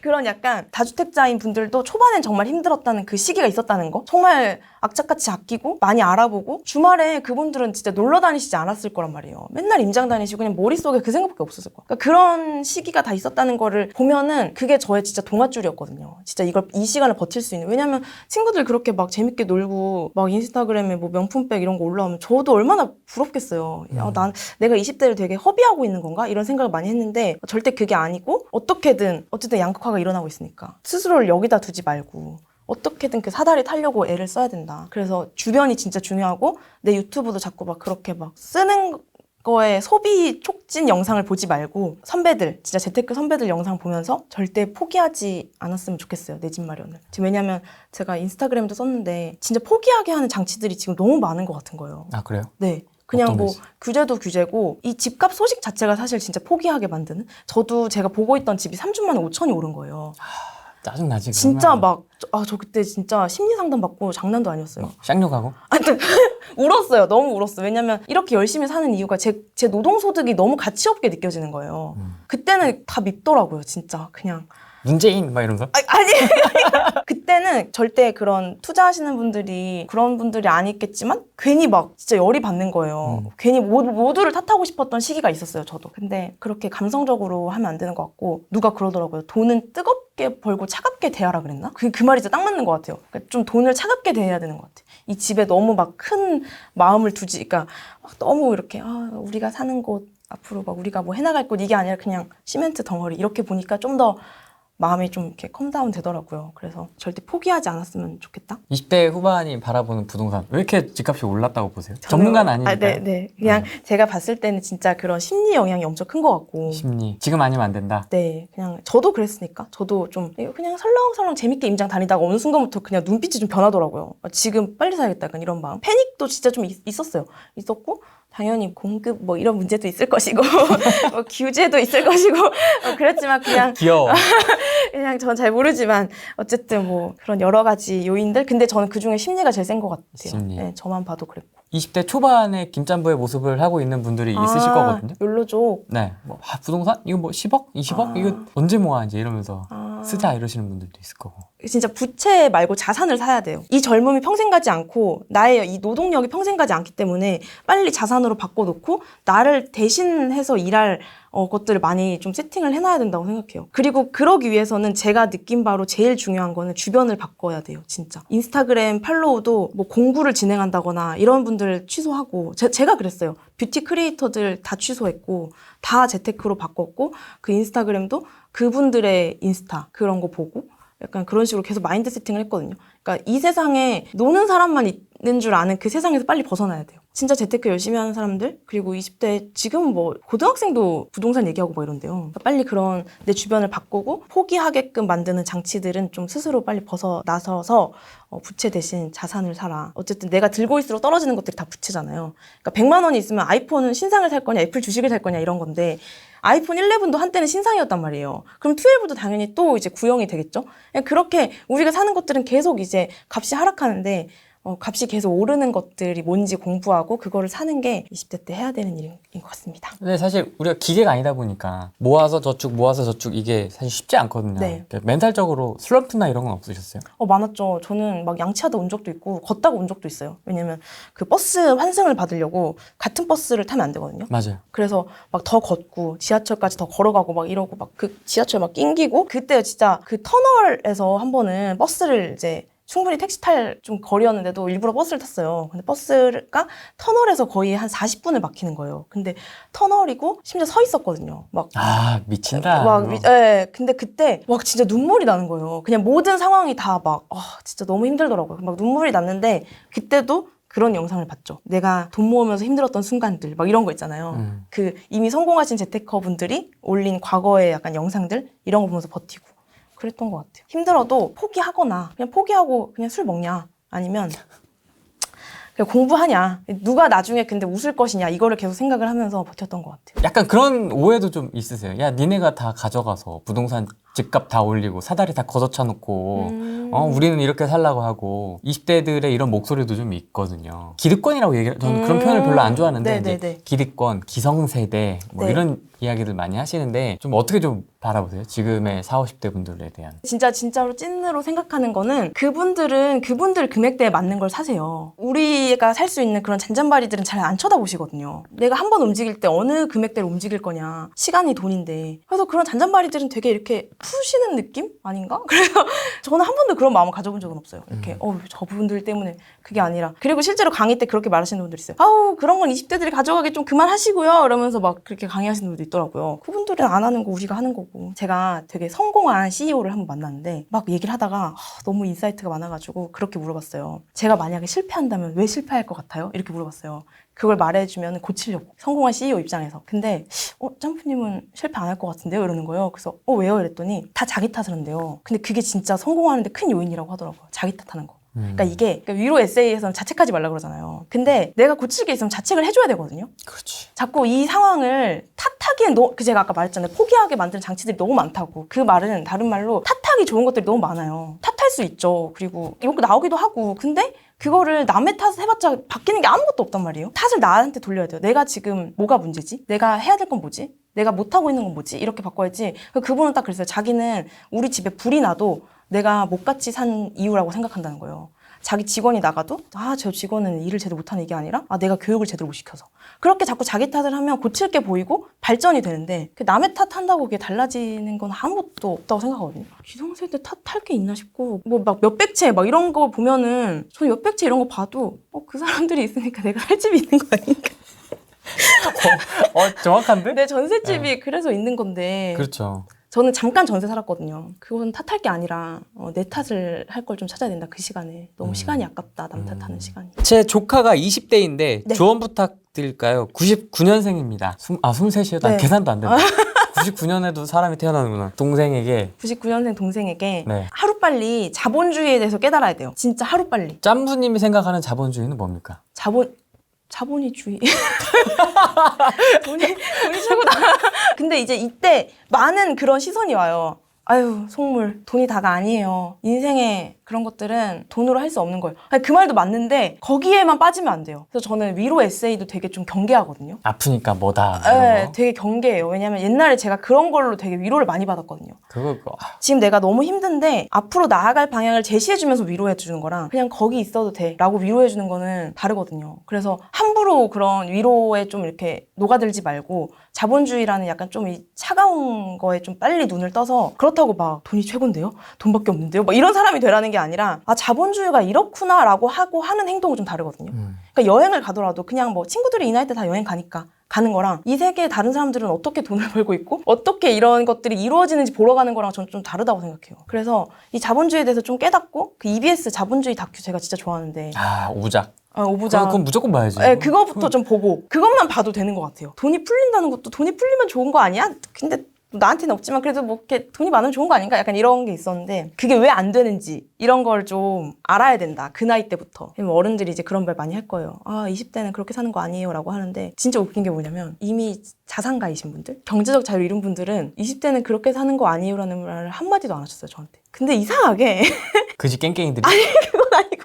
[SPEAKER 2] 그런 약간 다주택자인 분들도 초반엔 정말 힘들었다는 그 시기가 있었다는 거. 정말 악착같이 아끼고 많이 알아보고 주말에 그분들은 진짜 놀러 다니시지 않았을 거란 말이에요. 맨날 임장 다니시고 그냥 머릿속에 그 생각밖에 없었을 거야. 그러니까 그런 시기가 다 있었다는 거를 보면은 그게 저의 진짜 동아줄이었거든요. 진짜 이 시간을 버틸 수 있는. 왜냐면 친구들 그렇게 막 재밌게 놀고 막 인스타그램에 뭐 명품백 이런 거 올라오면 저도 얼마나 부럽겠어요. 난 내가 20대를 되게 허비하고 있는 건가? 이런 생각을 많이 했는데 절대 그게 아니고 어쨌든 양극화가 일어나고 있으니까 스스로를 여기다 두지 말고 어떻게든 그 사다리 타려고 애를 써야 된다. 그래서 주변이 진짜 중요하고 내 유튜브도 자꾸 막 그렇게 막 쓰는 거에 소비 촉진 영상을 보지 말고 선배들, 진짜 재테크 선배들 영상 보면서 절대 포기하지 않았으면 좋겠어요. 내 집 마련을. 지금 왜냐면 제가 인스타그램도 썼는데 진짜 포기하게 하는 장치들이 지금 너무 많은 것 같은 거예요.
[SPEAKER 1] 아 그래요?
[SPEAKER 2] 네. 그냥
[SPEAKER 1] 어떤
[SPEAKER 2] 뭐
[SPEAKER 1] 거지?
[SPEAKER 2] 규제도 규제고 이 집값 소식 자체가 사실 진짜 포기하게 만드는. 저도 제가 보고 있던 집이 3주 만에 5천이 오른 거예요.
[SPEAKER 1] 짜증나지.
[SPEAKER 2] 진짜
[SPEAKER 1] 그러면.
[SPEAKER 2] 저 그때 진짜 심리 상담 받고 장난도 아니었어요.
[SPEAKER 1] 쌍욕하고?
[SPEAKER 2] 울었어요. 너무 울었어. 왜냐면 이렇게 열심히 사는 이유가 제 노동소득이 너무 가치 없게 느껴지는 거예요. 그때는 다 밉더라고요. 진짜 그냥.
[SPEAKER 1] 문재인 막 이런 거?
[SPEAKER 2] 아니 그때는 절대 그런 투자하시는 분들이 그런 분들이 아니겠지만 괜히 막 진짜 열이 받는 거예요. 괜히 모두를 탓하고 싶었던 시기가 있었어요. 저도. 근데 그렇게 감성적으로 하면 안 되는 것 같고 누가 그러더라고요. 돈은 뜨겁게 벌고 차갑게 대하라 그랬나? 그 말이 진짜 딱 맞는 것 같아요. 그러니까 좀 돈을 차갑게 대해야 되는 것 같아요. 이 집에 너무 막 큰 마음을 두지, 그러니까 막 너무 이렇게 우리가 사는 곳 앞으로 막 우리가 뭐 해나갈 곳 이게 아니라 그냥 시멘트 덩어리 이렇게 보니까 좀 더 마음이 좀 이렇게 컴다운 되더라고요. 그래서 절대 포기하지 않았으면 좋겠다.
[SPEAKER 1] 20대 후반이 바라보는 부동산 왜 이렇게 집값이 올랐다고 보세요? 전문가는 아니니까.
[SPEAKER 2] 네. 그냥 제가 봤을 때는 진짜 그런 심리 영향이 엄청 큰 것 같고.
[SPEAKER 1] 심리. 지금 아니면 안 된다.
[SPEAKER 2] 네, 그냥 저도 그랬으니까. 저도 좀 그냥 설렁설렁 재밌게 임장 다니다가 어느 순간부터 그냥 눈빛이 좀 변하더라고요. 지금 빨리 사야겠다 약간 이런 마음. 패닉도 진짜 좀 있었어요. 있었고 당연히 공급 뭐 이런 문제도 있을 것이고 뭐 규제도 있을 것이고 그렇지만
[SPEAKER 1] 귀여워.
[SPEAKER 2] 그냥 전 잘 모르지만 어쨌든 뭐 그런 여러 가지 요인들. 근데 저는 그중에 심리가 제일 센 것 같아요.
[SPEAKER 1] 심리.
[SPEAKER 2] 네, 저만 봐도 그랬고.
[SPEAKER 1] 20대 초반에 김짬부의 모습을 하고 있는 분들이 있으실 거거든요.
[SPEAKER 2] 욜로족.
[SPEAKER 1] 네, 뭐 부동산 이거 뭐 10억, 20억 이거 언제 모아 이제 이러면서 쓰자 이러시는 분들도 있을 거고.
[SPEAKER 2] 진짜 부채 말고 자산을 사야 돼요. 이 젊음이 평생 가지 않고 나의 이 노동력이 평생 가지 않기 때문에 빨리 자산으로 바꿔놓고 나를 대신해서 일할 것들을 많이 좀 세팅을 해놔야 된다고 생각해요. 그리고 그러기 위해서는 제가 느낀 바로 제일 중요한 거는 주변을 바꿔야 돼요. 진짜. 인스타그램 팔로우도 뭐 공부를 진행한다거나 이런 분들 취소하고 제가 그랬어요. 뷰티 크리에이터들 다 취소했고 다 재테크로 바꿨고 그 인스타그램도 그분들의 인스타 그런 거 보고 약간 그런 식으로 계속 마인드 세팅을 했거든요. 그러니까 이 세상에 노는 사람만 있는 줄 아는 그 세상에서 빨리 벗어나야 돼요. 진짜 재테크 열심히 하는 사람들, 그리고 20대 지금 뭐 고등학생도 부동산 얘기하고 뭐 이런데요. 그러니까 빨리 그런 내 주변을 바꾸고 포기하게끔 만드는 장치들은 좀 스스로 빨리 벗어나서서 부채 대신 자산을 사라. 어쨌든 내가 들고 있을수록 떨어지는 것들이 다 부채잖아요. 그러니까 100만 원이 있으면 아이폰은 신상을 살 거냐, 애플 주식을 살 거냐 이런 건데 아이폰 11도 한때는 신상이었단 말이에요. 그럼 12도 당연히 또 이제 구형이 되겠죠? 그냥 그렇게 우리가 사는 것들은 계속 이제 값이 하락하는데 값이 계속 오르는 것들이 뭔지 공부하고 그거를 사는 게 20대 때 해야 되는 일인 것 같습니다.
[SPEAKER 1] 근데 사실 우리가 기계가 아니다 보니까 모아서 저축 이게 사실 쉽지 않거든요.
[SPEAKER 2] 네.
[SPEAKER 1] 그러니까 멘탈적으로 슬럼프나 이런 건 없으셨어요?
[SPEAKER 2] 많았죠. 저는 막 양치하다 온 적도 있고 걷다가 온 적도 있어요. 왜냐면 그 버스 환승을 받으려고 같은 버스를 타면 안 되거든요.
[SPEAKER 1] 맞아요.
[SPEAKER 2] 그래서 막 더 걷고 지하철까지 더 걸어가고 막 이러고 막 그 지하철 막 낑기고 그때 진짜 그 터널에서 한 번은 버스를 이제 충분히 택시 탈 좀 거리였는데도 일부러 버스를 탔어요. 근데 버스가 터널에서 거의 한 40분을 막히는 거예요. 근데 터널이고 심지어 서 있었거든요. 막
[SPEAKER 1] 미친다.
[SPEAKER 2] 근데 그때 막 진짜 눈물이 나는 거예요. 그냥 모든 상황이 다 막 진짜 너무 힘들더라고요. 막 눈물이 났는데 그때도 그런 영상을 봤죠. 내가 돈 모으면서 힘들었던 순간들 막 이런 거 있잖아요. 그 이미 성공하신 재테커 분들이 올린 과거의 약간 영상들 이런 거 보면서 버티고 그랬던 것 같아요. 힘들어도 포기하거나 그냥 포기하고 그냥 술 먹냐 아니면 그냥 공부하냐 누가 나중에 근데 웃을 것이냐 이거를 계속 생각을 하면서 버텼던 것 같아요.
[SPEAKER 1] 약간 그런 오해도 좀 있으세요. 야 니네가 다 가져가서 부동산 집값 다 올리고 사다리 다 걷어차 놓고 우리는 이렇게 살라고 하고 20대들의 이런 목소리도 좀 있거든요. 기득권이라고 저는 그런 표현을 별로 안 좋아하는데 이제 기득권, 기성세대 뭐 이런 이야기들 많이 하시는데 좀 어떻게 좀 바라보세요? 지금의 40, 50대 분들에 대한.
[SPEAKER 2] 진짜로 찐으로 생각하는 거는 그분들은 그분들 금액대에 맞는 걸 사세요. 우리가 살 수 있는 그런 잔잔바리들은 잘 안 쳐다보시거든요. 내가 한 번 움직일 때 어느 금액대로 움직일 거냐. 시간이 돈인데. 그래서 그런 잔잔바리들은 되게 이렇게 푸시는 느낌? 아닌가? 그래서 저는 한 번도 그런 마음을 가져본 적은 없어요. 이렇게 저분들 때문에 그게 아니라. 그리고 실제로 강의 때 그렇게 말하시는 분들 있어요. 아우 그런 건 20대들이 가져가기 좀 그만하시고요. 이러면서 막 그렇게 강의하시는 분도 있더라고요. 그분들은 안 하는 거 우리가 하는 거고. 제가 되게 성공한 CEO를 한번 만났는데 막 얘기를 하다가 너무 인사이트가 많아가지고 그렇게 물어봤어요. 제가 만약에 실패한다면 왜 실패할 것 같아요? 이렇게 물어봤어요. 그걸 말해주면 고치려고. 성공한 CEO 입장에서. 근데 짬프님은 실패 안 할 것 같은데요? 이러는 거예요. 그래서 왜요? 이랬더니 다 자기 탓을 한대요. 근데 그게 진짜 성공하는데 큰 요인이라고 하더라고요. 자기 탓하는 거. 그러니까 이게 위로 에세이에서는 자책하지 말라 그러잖아요. 근데 내가 고칠 게 있으면 자책을 해줘야 되거든요.
[SPEAKER 1] 그렇지.
[SPEAKER 2] 자꾸 이 상황을 탓하기엔 제가 아까 말했잖아요. 포기하게 만드는 장치들이 너무 많다고. 그 말은 다른 말로 탓하기 좋은 것들이 너무 많아요. 탓할 수 있죠. 그리고 이거 나오기도 하고. 근데 그거를 남의 탓을 해봤자 바뀌는 게 아무것도 없단 말이에요. 탓을 나한테 돌려야 돼요. 내가 지금 뭐가 문제지? 내가 해야 될 건 뭐지? 내가 못하고 있는 건 뭐지? 이렇게 바꿔야지. 그분은 딱 그랬어요. 자기는 우리 집에 불이 나도 내가 못같이 산 이유라고 생각한다는 거예요. 자기 직원이 나가도 저 직원은 일을 제대로 못하는 이게 아니라 내가 교육을 제대로 못 시켜서. 그렇게 자꾸 자기 탓을 하면 고칠 게 보이고 발전이 되는데 남의 탓한다고 그게 달라지는 건 아무것도 없다고 생각하거든요. 기성세대 탓할 게 있나 싶고 뭐 막 몇백 채 막 이런 거 보면은 저는 몇백 채 이런 거 봐도 그 사람들이 있으니까 내가 살 집이 있는 거 아닌가.
[SPEAKER 1] 정확한데?
[SPEAKER 2] 내 전셋집이 그래서 있는 건데.
[SPEAKER 1] 그렇죠.
[SPEAKER 2] 저는 잠깐 전세 살았거든요. 그건 탓할 게 아니라 내 탓을 할 걸 좀 찾아야 된다. 그 시간에. 너무 시간이 아깝다. 남 탓하는 시간이.
[SPEAKER 1] 제 조카가 20대인데
[SPEAKER 2] 네.
[SPEAKER 1] 조언 부탁드릴까요? 99년생입니다. 23이요? 난
[SPEAKER 2] 네.
[SPEAKER 1] 계산도 안 된다. 99년에도 사람이 태어나는구나. 동생에게
[SPEAKER 2] 99년생 동생에게
[SPEAKER 1] 네.
[SPEAKER 2] 하루빨리 자본주의에 대해서 깨달아야 돼요. 진짜 하루빨리.
[SPEAKER 1] 짬부님이 생각하는 자본주의는 뭡니까?
[SPEAKER 2] 자본주의. 돈이 최고다. 근데 이제 이때 많은 그런 시선이 와요. 아유, 속물, 돈이 다가 아니에요. 인생에 그런 것들은 돈으로 할 수 없는 거예요. 아니, 그 말도 맞는데 거기에만 빠지면 안 돼요. 그래서 저는 위로 에세이도 되게 좀 경계하거든요.
[SPEAKER 1] 아프니까 뭐다.
[SPEAKER 2] 네,
[SPEAKER 1] 이런 거.
[SPEAKER 2] 되게 경계해요. 왜냐면 옛날에 제가 그런 걸로 되게 위로를 많이 받았거든요. 지금 내가 너무 힘든데 앞으로 나아갈 방향을 제시해주면서 위로해주는 거랑 그냥 거기 있어도 돼 라고 위로해주는 거는 다르거든요. 그래서 함부로 그런 위로에 좀 이렇게 녹아들지 말고 자본주의라는 약간 좀 이 차가운 거에 좀 빨리 눈을 떠서 그렇다고 막 돈이 최고인데요? 돈밖에 없는데요? 막 이런 사람이 되라는 게 아니라 아 자본주의가 이렇구나 라고 하고 하는 행동은 좀 다르거든요. 그러니까 여행을 가더라도 그냥 뭐 친구들이 이 나이 때 다 여행 가니까 가는 거랑 이 세계의 다른 사람들은 어떻게 돈을 벌고 있고 어떻게 이런 것들이 이루어지는지 보러 가는 거랑 저는 좀 다르다고 생각해요. 그래서 이 자본주의에 대해서 좀 깨닫고 그 EBS 자본주의 다큐 제가 진짜 좋아하는데
[SPEAKER 1] 오부작.
[SPEAKER 2] 오부작.
[SPEAKER 1] 그건 무조건 봐야지.
[SPEAKER 2] 네, 그거부터 좀 보고 그것만 봐도 되는 것 같아요. 돈이 풀린다는 것도 돈이 풀리면 좋은 거 아니야? 근데 나한테는 없지만 그래도 뭐 이렇게 돈이 많으면 좋은 거 아닌가? 약간 이런 게 있었는데 그게 왜 안 되는지 이런 걸 좀 알아야 된다. 그 나이 때부터. 어른들이 이제 그런 말 많이 할 거예요. 아 20대는 그렇게 사는 거 아니에요 라고 하는데 진짜 웃긴 게 뭐냐면 이미 자산가이신 분들, 경제적 자유 이룬 분들은 20대는 그렇게 사는 거 아니에요 라는 말을 한마디도 안 하셨어요 저한테. 근데 이상하게
[SPEAKER 1] 그지 깽깽이들이.
[SPEAKER 2] 아니 그건 아니고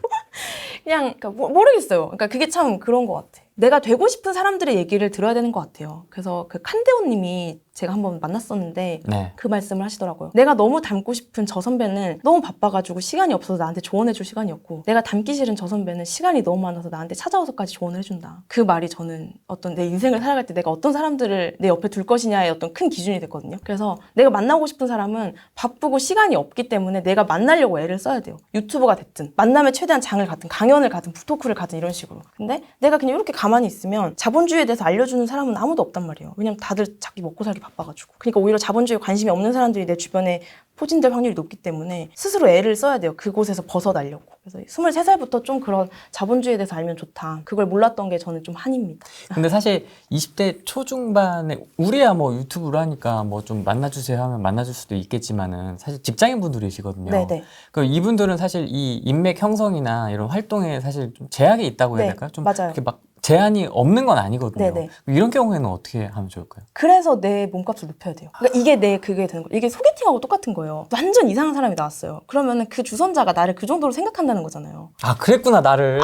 [SPEAKER 2] 그냥 그러니까 모르겠어요. 그러니까 그게 참 그런 것 같아. 내가 되고 싶은 사람들의 얘기를 들어야 되는 것 같아요. 그래서 그 칸데오님이 제가 한번 만났었는데
[SPEAKER 1] 네.
[SPEAKER 2] 그 말씀을 하시더라고요. 내가 너무 닮고 싶은 저 선배는 너무 바빠가지고 시간이 없어서 나한테 조언해줄 시간이 없고 내가 닮기 싫은 저 선배는 시간이 너무 많아서 나한테 찾아와서까지 조언을 해준다. 그 말이 저는 어떤 내 인생을 살아갈 때 내가 어떤 사람들을 내 옆에 둘 것이냐의 어떤 큰 기준이 됐거든요. 그래서 내가 만나고 싶은 사람은 바쁘고 시간이 없기 때문에 내가 만나려고 애를 써야 돼요. 유튜브가 됐든 만남에 최대한 장을 가든 강연을 가든 북토크를 가든 이런 식으로. 근데 내가 그냥 이렇게 가만히 있으면 자본주의에 대해서 알려주는 사람은 아무도 없단 말이에요. 왜냐면 다들 자기 먹고 살기 바빠가지고. 그러니까 오히려 자본주의에 관심이 없는 사람들이 내 주변에 포진될 확률이 높기 때문에 스스로 애를 써야 돼요. 그곳에서 벗어나려고. 그래서 23살부터 좀 그런 자본주의에 대해서 알면 좋다. 그걸 몰랐던 게 저는 좀 한입니다.
[SPEAKER 1] 근데 사실 20대 초중반에 우리야 뭐 유튜브로 하니까 뭐 좀 만나주세요 하면 만나줄 수도 있겠지만은 사실 직장인 분들이시거든요.
[SPEAKER 2] 네네.
[SPEAKER 1] 그 이분들은 사실 이 인맥 형성이나 이런 활동에 사실 좀 제약이 있다고 해야
[SPEAKER 2] 네,
[SPEAKER 1] 될까요? 좀
[SPEAKER 2] 맞아요.
[SPEAKER 1] 이렇게 막 제한이 없는 건 아니거든요.
[SPEAKER 2] 네네.
[SPEAKER 1] 이런 경우에는 어떻게 하면 좋을까요?
[SPEAKER 2] 그래서 내 몸값을 높여야 돼요. 그러니까 이게 내 그게 되는 거예요. 이게 소개팅하고 똑같은 거예요. 완전 이상한 사람이 나왔어요. 그러면은 그 주선자가 나를 그 정도로 생각한다는 거잖아요.
[SPEAKER 1] 아, 그랬구나, 나를.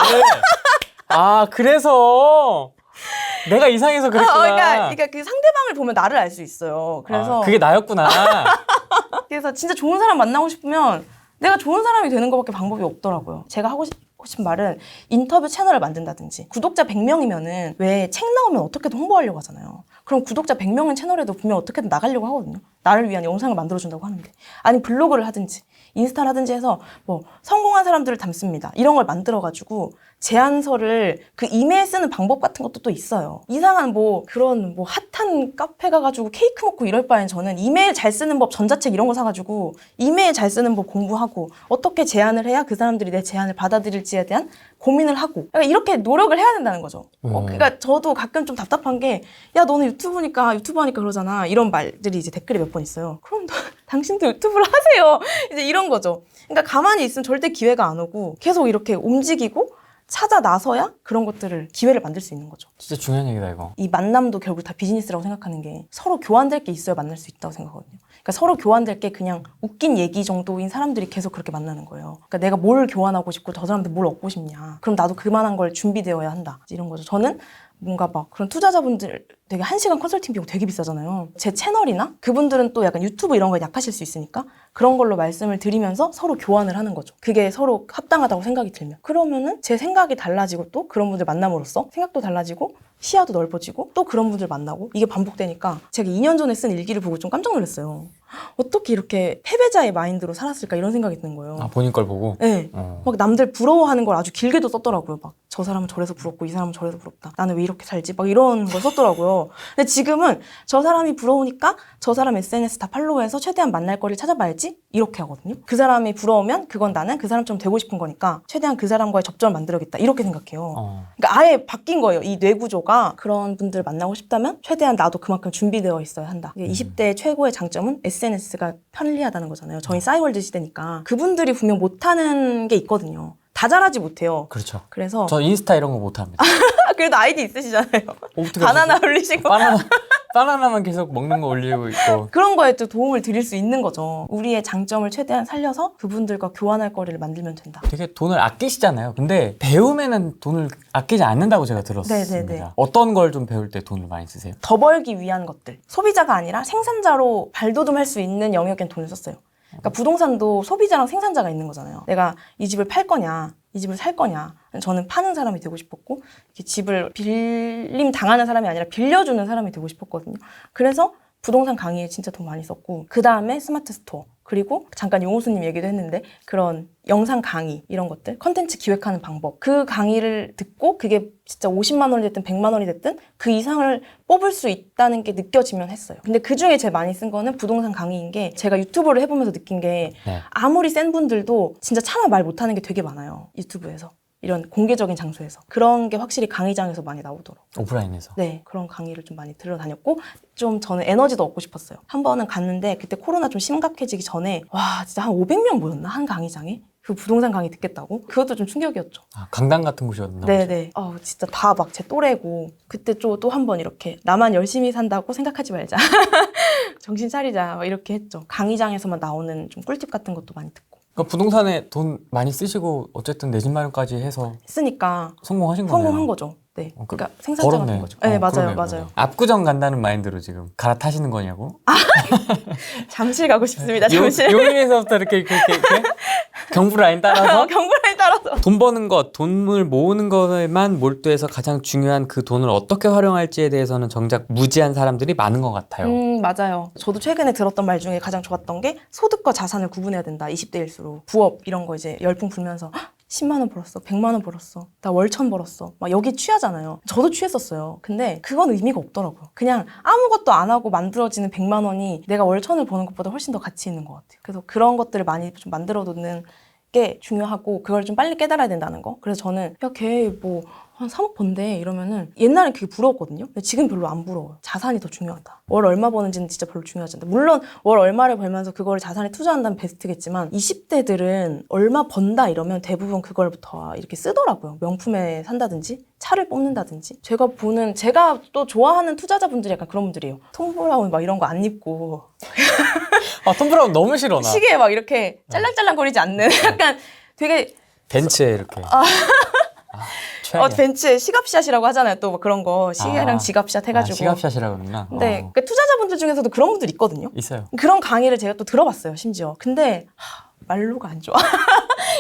[SPEAKER 1] 아, 그래서 내가 이상해서 그랬구나.
[SPEAKER 2] 그러니까 그 상대방을 보면 나를 알 수 있어요. 그래서
[SPEAKER 1] 그게 나였구나.
[SPEAKER 2] 그래서 진짜 좋은 사람 만나고 싶으면 내가 좋은 사람이 되는 것밖에 방법이 없더라고요. 제가 하고 싶은 말은 인터뷰 채널을 만든다든지 구독자 100명이면은 왜 책 나오면 어떻게든 홍보하려고 하잖아요. 그럼 구독자 100명인 채널에도 분명 어떻게든 나가려고 하거든요. 나를 위한 영상을 만들어준다고 하는데. 아니 블로그를 하든지 인스타를 하든지 해서 뭐 성공한 사람들을 담습니다. 이런 걸 만들어가지고 제안서를 그 이메일 쓰는 방법 같은 것도 또 있어요. 이상한 뭐 그런 뭐 핫한 카페 가가지고 케이크 먹고 이럴 바엔 저는 이메일 잘 쓰는 법 전자책 이런 거 사가지고 이메일 잘 쓰는 법 공부하고 어떻게 제안을 해야 그 사람들이 내 제안을 받아들일지에 대한 고민을 하고 그러니까 이렇게 노력을 해야 된다는 거죠. 그러니까 저도 가끔 좀 답답한 게 야 너는 유튜브 하니까 그러잖아 이런 말들이 이제 댓글에 몇 번 있어요. 그럼 당신도 유튜브를 하세요. 이제 이런 거죠. 그러니까 가만히 있으면 절대 기회가 안 오고 계속 이렇게 움직이고 찾아 나서야 그런 것들을 기회를 만들 수 있는 거죠.
[SPEAKER 1] 진짜 중요한 얘기다, 이거.
[SPEAKER 2] 이 만남도 결국 다 비즈니스라고 생각하는 게 서로 교환될 게 있어야 만날 수 있다고 생각하거든요. 그러니까 서로 교환될 게 그냥 웃긴 얘기 정도인 사람들이 계속 그렇게 만나는 거예요. 그러니까 내가 뭘 교환하고 싶고 저 사람한테 뭘 얻고 싶냐. 그럼 나도 그만한 걸 준비되어야 한다. 이런 거죠. 저는 뭔가 막 그런 투자자분들 되게 1시간 컨설팅 비용 되게 비싸잖아요. 제 채널이나 그분들은 또 약간 유튜브 이런 거에 약하실 수 있으니까 그런 걸로 말씀을 드리면서 서로 교환을 하는 거죠. 그게 서로 합당하다고 생각이 들면. 그러면은 제 생각이 달라지고 또 그런 분들 만남으로써 생각도 달라지고 시야도 넓어지고 또 그런 분들 만나고 이게 반복되니까 제가 2년 전에 쓴 일기를 보고 좀 깜짝 놀랐어요. 어떻게 이렇게 패배자의 마인드로 살았을까 이런 생각이 드는 거예요.
[SPEAKER 1] 아, 본인 걸 보고?
[SPEAKER 2] 네. 막 남들 부러워하는 걸 아주 길게도 썼더라고요. 막 저 사람은 저래서 부럽고 이 사람은 저래서 부럽다. 나는 왜 이렇게 살지? 막 이런 걸 썼더라고요. 근데 지금은 저 사람이 부러우니까 저 사람 SNS 다 팔로우해서 최대한 만날 거리를 찾아봐야지 이렇게 하거든요. 그 사람이 부러우면 그건 나는 그 사람처럼 되고 싶은 거니까 최대한 그 사람과의 접점을 만들어야겠다 이렇게 생각해요. 그러니까 아예 바뀐 거예요. 이 뇌구조가. 그런 분들 만나고 싶다면 최대한 나도 그만큼 준비되어 있어야 한다. 20대 최고의 장점은 SNS가 편리하다는 거잖아요. 저희 싸이월드 시대니까 그분들이 분명 못하는 게 있거든요. 다 잘하지 못해요.
[SPEAKER 1] 그렇죠.
[SPEAKER 2] 그래서
[SPEAKER 1] 저 인스타 이런 거 못합니다.
[SPEAKER 2] 그래도 아이디 있으시잖아요.
[SPEAKER 1] 어떻게
[SPEAKER 2] 바나나 올리시고
[SPEAKER 1] 바나나만 계속 먹는 거 올리고 있고.
[SPEAKER 2] 그런 거에 또 도움을 드릴 수 있는 거죠. 우리의 장점을 최대한 살려서 그분들과 교환할 거리를 만들면 된다.
[SPEAKER 1] 되게 돈을 아끼시잖아요. 근데 배움에는 돈을 아끼지 않는다고 제가 들었습니다.
[SPEAKER 2] 네네네.
[SPEAKER 1] 어떤 걸 좀 배울 때 돈을 많이 쓰세요?
[SPEAKER 2] 더 벌기 위한 것들. 소비자가 아니라 생산자로 발돋움할 수 있는 영역엔 돈을 썼어요. 그러니까 부동산도 소비자랑 생산자가 있는 거잖아요. 내가 이 집을 팔 거냐, 이 집을 살 거냐. 저는 파는 사람이 되고 싶었고, 이렇게 집을 빌림 당하는 사람이 아니라 빌려주는 사람이 되고 싶었거든요. 그래서 부동산 강의에 진짜 돈 많이 썼고, 그 다음에 스마트 스토어. 그리고 잠깐 용호수님 얘기도 했는데 그런 영상 강의 이런 것들 컨텐츠 기획하는 방법 그 강의를 듣고 그게 진짜 50만 원이 됐든 100만 원이 됐든 그 이상을 뽑을 수 있다는 게 느껴지면 했어요. 근데 그중에 제일 많이 쓴 거는 부동산 강의인 게 제가 유튜브를 해보면서 느낀 게
[SPEAKER 1] 네.
[SPEAKER 2] 아무리 센 분들도 진짜 차마 말 못하는 게 되게 많아요. 유튜브에서. 이런 공개적인 장소에서. 그런 게 확실히 강의장에서 많이 나오더라고요.
[SPEAKER 1] 오프라인에서.
[SPEAKER 2] 네, 그런 강의를 좀 많이 들어 다녔고 좀 저는 에너지도 얻고 싶었어요. 한 번은 갔는데 그때 코로나 좀 심각해지기 전에 와 진짜 한 500명 모였나? 한 강의장에? 그 부동산 강의 듣겠다고? 그것도 좀 충격이었죠.
[SPEAKER 1] 아, 강당 같은 곳이었나?
[SPEAKER 2] 네네. 진짜 다 막 제 또래고 그때 또 한 번 이렇게 나만 열심히 산다고 생각하지 말자. 정신 차리자 막 이렇게 했죠. 강의장에서만 나오는 좀 꿀팁 같은 것도 많이 듣고.
[SPEAKER 1] 그러니까 부동산에 돈 많이 쓰시고 어쨌든 내 집 마련까지 해서
[SPEAKER 2] 했으니까
[SPEAKER 1] 성공하신 거네요.
[SPEAKER 2] 성공한 거죠. 네.
[SPEAKER 1] 그-
[SPEAKER 2] 그러니까 생산자가 된 거죠. 네, 맞아요,
[SPEAKER 1] 그러네요,
[SPEAKER 2] 맞아요.
[SPEAKER 1] 그러네요. 압구정 간다는 마인드로 지금 갈아타시는 거냐고?
[SPEAKER 2] 잠실 가고 싶습니다. 잠실.
[SPEAKER 1] 용인에서부터 이렇게 경부 라인 따라서
[SPEAKER 2] 경부라인 따라서.
[SPEAKER 1] 돈 버는 것, 돈을 모으는 것에만 몰두해서 가장 중요한 그 돈을 어떻게 활용할지에 대해서는 정작 무지한 사람들이 많은 것 같아요.
[SPEAKER 2] 맞아요. 저도 최근에 들었던 말 중에 가장 좋았던 게 소득과 자산을 구분해야 된다. 20대일수록. 부업 이런 거 이제 열풍 불면서 10만 원 벌었어. 100만 원 벌었어. 나 월천 벌었어. 막 여기 취하잖아요. 저도 취했었어요. 근데 그건 의미가 없더라고요. 그냥 아무것도 안 하고 만들어지는 100만 원이 내가 월천을 버는 것보다 훨씬 더 가치 있는 것 같아요. 그래서 그런 것들을 많이 좀 만들어 놓는 게 중요하고 그걸 좀 빨리 깨달아야 된다는 거. 그래서 저는 야, 걔 뭐 한 3억 번대 이러면은 옛날엔 그게 부러웠거든요. 근데 지금 별로 안 부러워요. 자산이 더 중요하다. 월 얼마 버는지는 진짜 별로 중요하지 않다. 물론 월 얼마를 벌면서 그걸 자산에 투자한다면 베스트겠지만 20대들은 얼마 번다 이러면 대부분 그걸부터 이렇게 쓰더라고요. 명품에 산다든지 차를 뽑는다든지. 제가 또 좋아하는 투자자분들이 약간 그런 분들이에요. 톰 브라운 막 이런 거 안 입고
[SPEAKER 1] 아, 톰 브라운 너무 싫어, 나.
[SPEAKER 2] 시계에 막 이렇게 짤랑짤랑거리지 않는 약간 되게
[SPEAKER 1] 벤츠에 이렇게. 최악이야.
[SPEAKER 2] 벤츠에 시갑샷이라고 하잖아요. 또 막 그런 거 시계랑
[SPEAKER 1] 아.
[SPEAKER 2] 지갑샷 해가지고.
[SPEAKER 1] 시갑샷이라고 그러나?
[SPEAKER 2] 근데 그 투자자분들 중에서도 그런 분들 있거든요.
[SPEAKER 1] 있어요.
[SPEAKER 2] 그런 강의를 제가 또 들어봤어요. 심지어. 근데 말로가 안 좋아.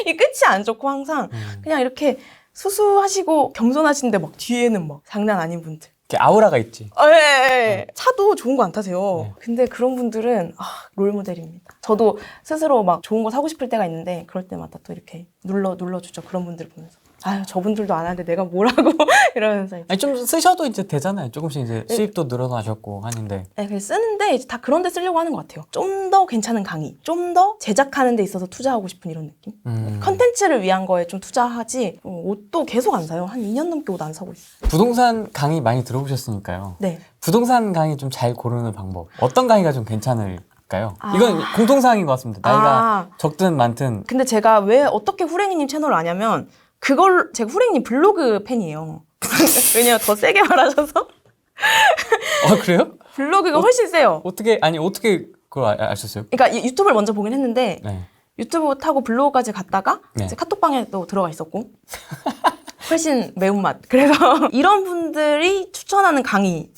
[SPEAKER 2] 이 끝이 안 좋고 항상 그냥 이렇게 수수하시고 겸손하신데 막 뒤에는 막 장난 아닌 분들.
[SPEAKER 1] 이렇게 아우라가 있지.
[SPEAKER 2] 예. 차도 좋은 거 안 타세요.
[SPEAKER 1] 네.
[SPEAKER 2] 근데 그런 분들은 롤모델입니다. 저도 스스로 막 좋은 거 사고 싶을 때가 있는데 그럴 때마다 또 이렇게 눌러주죠. 그런 분들 보면서. 아유, 저분들도 안 하는데 내가 뭐라고 이러면서.
[SPEAKER 1] 아니, 좀 쓰셔도 이제 되잖아요. 조금씩 이제 수입도 늘어나셨고 하는데.
[SPEAKER 2] 네, 그냥 쓰는데 이제 다 그런 데 쓰려고 하는 것 같아요. 좀 더 괜찮은 강의, 좀 더 제작하는 데 있어서 투자하고 싶은 이런 느낌? 컨텐츠를 위한 거에 좀 투자하지 옷도 계속 안 사요. 한 2년 넘게 옷 안 사고 있어요.
[SPEAKER 1] 부동산 강의 많이 들어보셨으니까요.
[SPEAKER 2] 네.
[SPEAKER 1] 부동산 강의 좀 잘 고르는 방법. 어떤 강의가 좀 괜찮을까요?
[SPEAKER 2] 아.
[SPEAKER 1] 이건 공통사항인 것 같습니다. 나이가 적든 많든.
[SPEAKER 2] 근데 제가 왜 어떻게 후랭이님 채널을 아냐면 제가 후랭이님 블로그 팬이에요. 왜냐면 더 세게 말하셔서
[SPEAKER 1] 그래요?
[SPEAKER 2] 블로그가 훨씬 세요.
[SPEAKER 1] 어떻게 그걸 아셨어요?
[SPEAKER 2] 그러니까 유튜브를 먼저 보긴 했는데
[SPEAKER 1] 네.
[SPEAKER 2] 유튜브 타고 블로그까지 갔다가
[SPEAKER 1] 네.
[SPEAKER 2] 이제 카톡방에 또 들어가 있었고 훨씬 매운맛. 그래서 이런 분들이 추천하는 강의가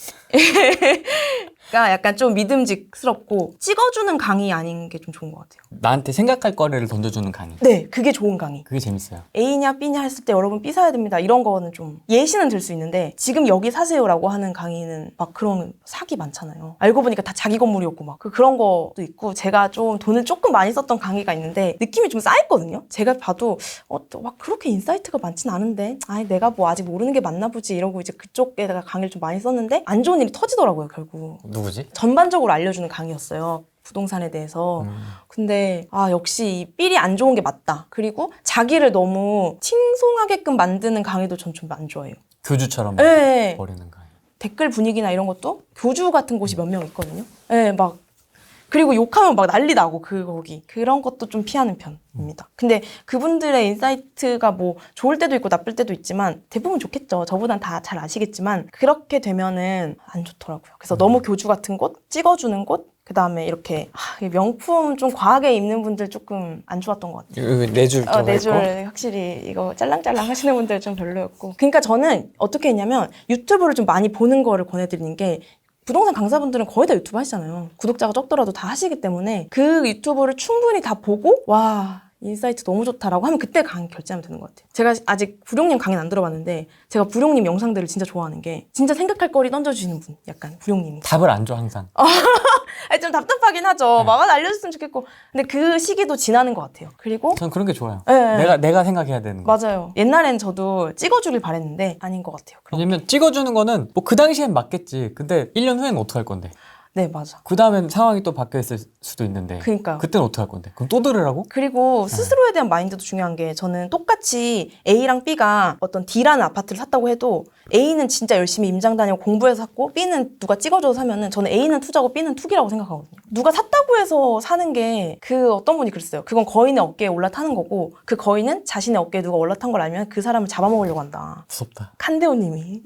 [SPEAKER 2] 약간 좀 믿음직스럽고 찍어주는 강의 아닌 게 좀 좋은 것 같아요.
[SPEAKER 1] 나한테 생각할 거리를 던져주는 강의.
[SPEAKER 2] 네, 그게 좋은 강의.
[SPEAKER 1] 그게 재밌어요.
[SPEAKER 2] A냐 B냐 했을 때 여러분 B 사야 됩니다. 이런 거는 좀 예시는 들 수 있는데 지금 여기 사세요라고 하는 강의는 막 그런 사기 많잖아요. 알고 보니까 다 자기 건물이었고 막 그런 것도 있고 제가 좀 돈을 조금 많이 썼던 강의가 있는데 느낌이 좀 쌓였거든요. 제가 봐도 막 그렇게 인사이트가 많진 않은데 내가 뭐 아직 모르는 게 맞나 보지 이러고 이제 그쪽에다가 강의를 좀 많이 썼는데 안 좋은 일이 터지더라고요 결국.
[SPEAKER 1] 누구지?
[SPEAKER 2] 전반적으로 알려주는 강의였어요. 부동산에 대해서. 근데 역시 이 삘이 안 좋은 게 맞다. 그리고 자기를 너무 칭송하게끔 만드는 강의도 전 좀 안 좋아해요.
[SPEAKER 1] 교주처럼
[SPEAKER 2] 네.
[SPEAKER 1] 버리는 강의.
[SPEAKER 2] 댓글 분위기나 이런 것도 교주 같은 곳이 몇 명 있거든요. 네, 막 그리고 욕하면 막 난리 나고 거기 그런 것도 좀 피하는 편입니다. 근데 그분들의 인사이트가 뭐 좋을 때도 있고 나쁠 때도 있지만 대부분 좋겠죠. 저보단 다 잘 아시겠지만 그렇게 되면은 안 좋더라고요. 그래서 너무 교주 같은 곳, 찍어주는 곳, 그 다음에 이렇게 명품 좀 과하게 입는 분들 조금 안 좋았던 것 같아요.
[SPEAKER 1] 내줄
[SPEAKER 2] 내줄 확실히 이거 짤랑짤랑 하시는 분들 좀 별로였고. 그러니까 저는 어떻게 했냐면 유튜브를 좀 많이 보는 거를 권해드리는 게 부동산 강사분들은 거의 다 유튜브 하시잖아요. 구독자가 적더라도 다 하시기 때문에 그 유튜브를 충분히 다 보고 와 인사이트 너무 좋다라고 하면 그때 결제하면 되는 것 같아요. 제가 아직 부룡님 강의는 안 들어봤는데 제가 부룡님 영상들을 진짜 좋아하는 게 진짜 생각할 거리 던져주시는 분 약간 부룡님이
[SPEAKER 1] 답을 안 줘 항상.
[SPEAKER 2] 아니, 좀 답답하긴 하죠. 막 알려줬으면 좋겠고 근데 그 시기도 지나는 것 같아요. 그리고
[SPEAKER 1] 전 그런 게 좋아요.
[SPEAKER 2] 네.
[SPEAKER 1] 내가 생각해야 되는 거.
[SPEAKER 2] 맞아요. 옛날엔 저도 찍어주길 바랬는데 아닌 것 같아요.
[SPEAKER 1] 왜냐면 찍어주는 거는 뭐 그 당시엔 맞겠지. 근데 1년 후에는 어떡할 건데?
[SPEAKER 2] 네, 맞아.
[SPEAKER 1] 그 다음엔 상황이 또 바뀌어 있을 수도 있는데.
[SPEAKER 2] 그러니까요.
[SPEAKER 1] 그때는 어떡할 건데? 그럼 또 들으라고?
[SPEAKER 2] 그리고 스스로에 대한 마인드도 중요한 게 저는 똑같이 A랑 B가 어떤 D라는 아파트를 샀다고 해도 A는 진짜 열심히 임장 다니고 공부해서 샀고 B는 누가 찍어줘서 사면은 저는 A는 투자고 B는 투기라고 생각하거든요. 누가 샀다고 해서 사는 게 그 어떤 분이 그랬어요. 그건 거인의 어깨에 올라타는 거고 그 거인은 자신의 어깨에 누가 올라탄 걸 알면 그 사람을 잡아먹으려고 한다.
[SPEAKER 1] 무섭다.
[SPEAKER 2] 칸데오님이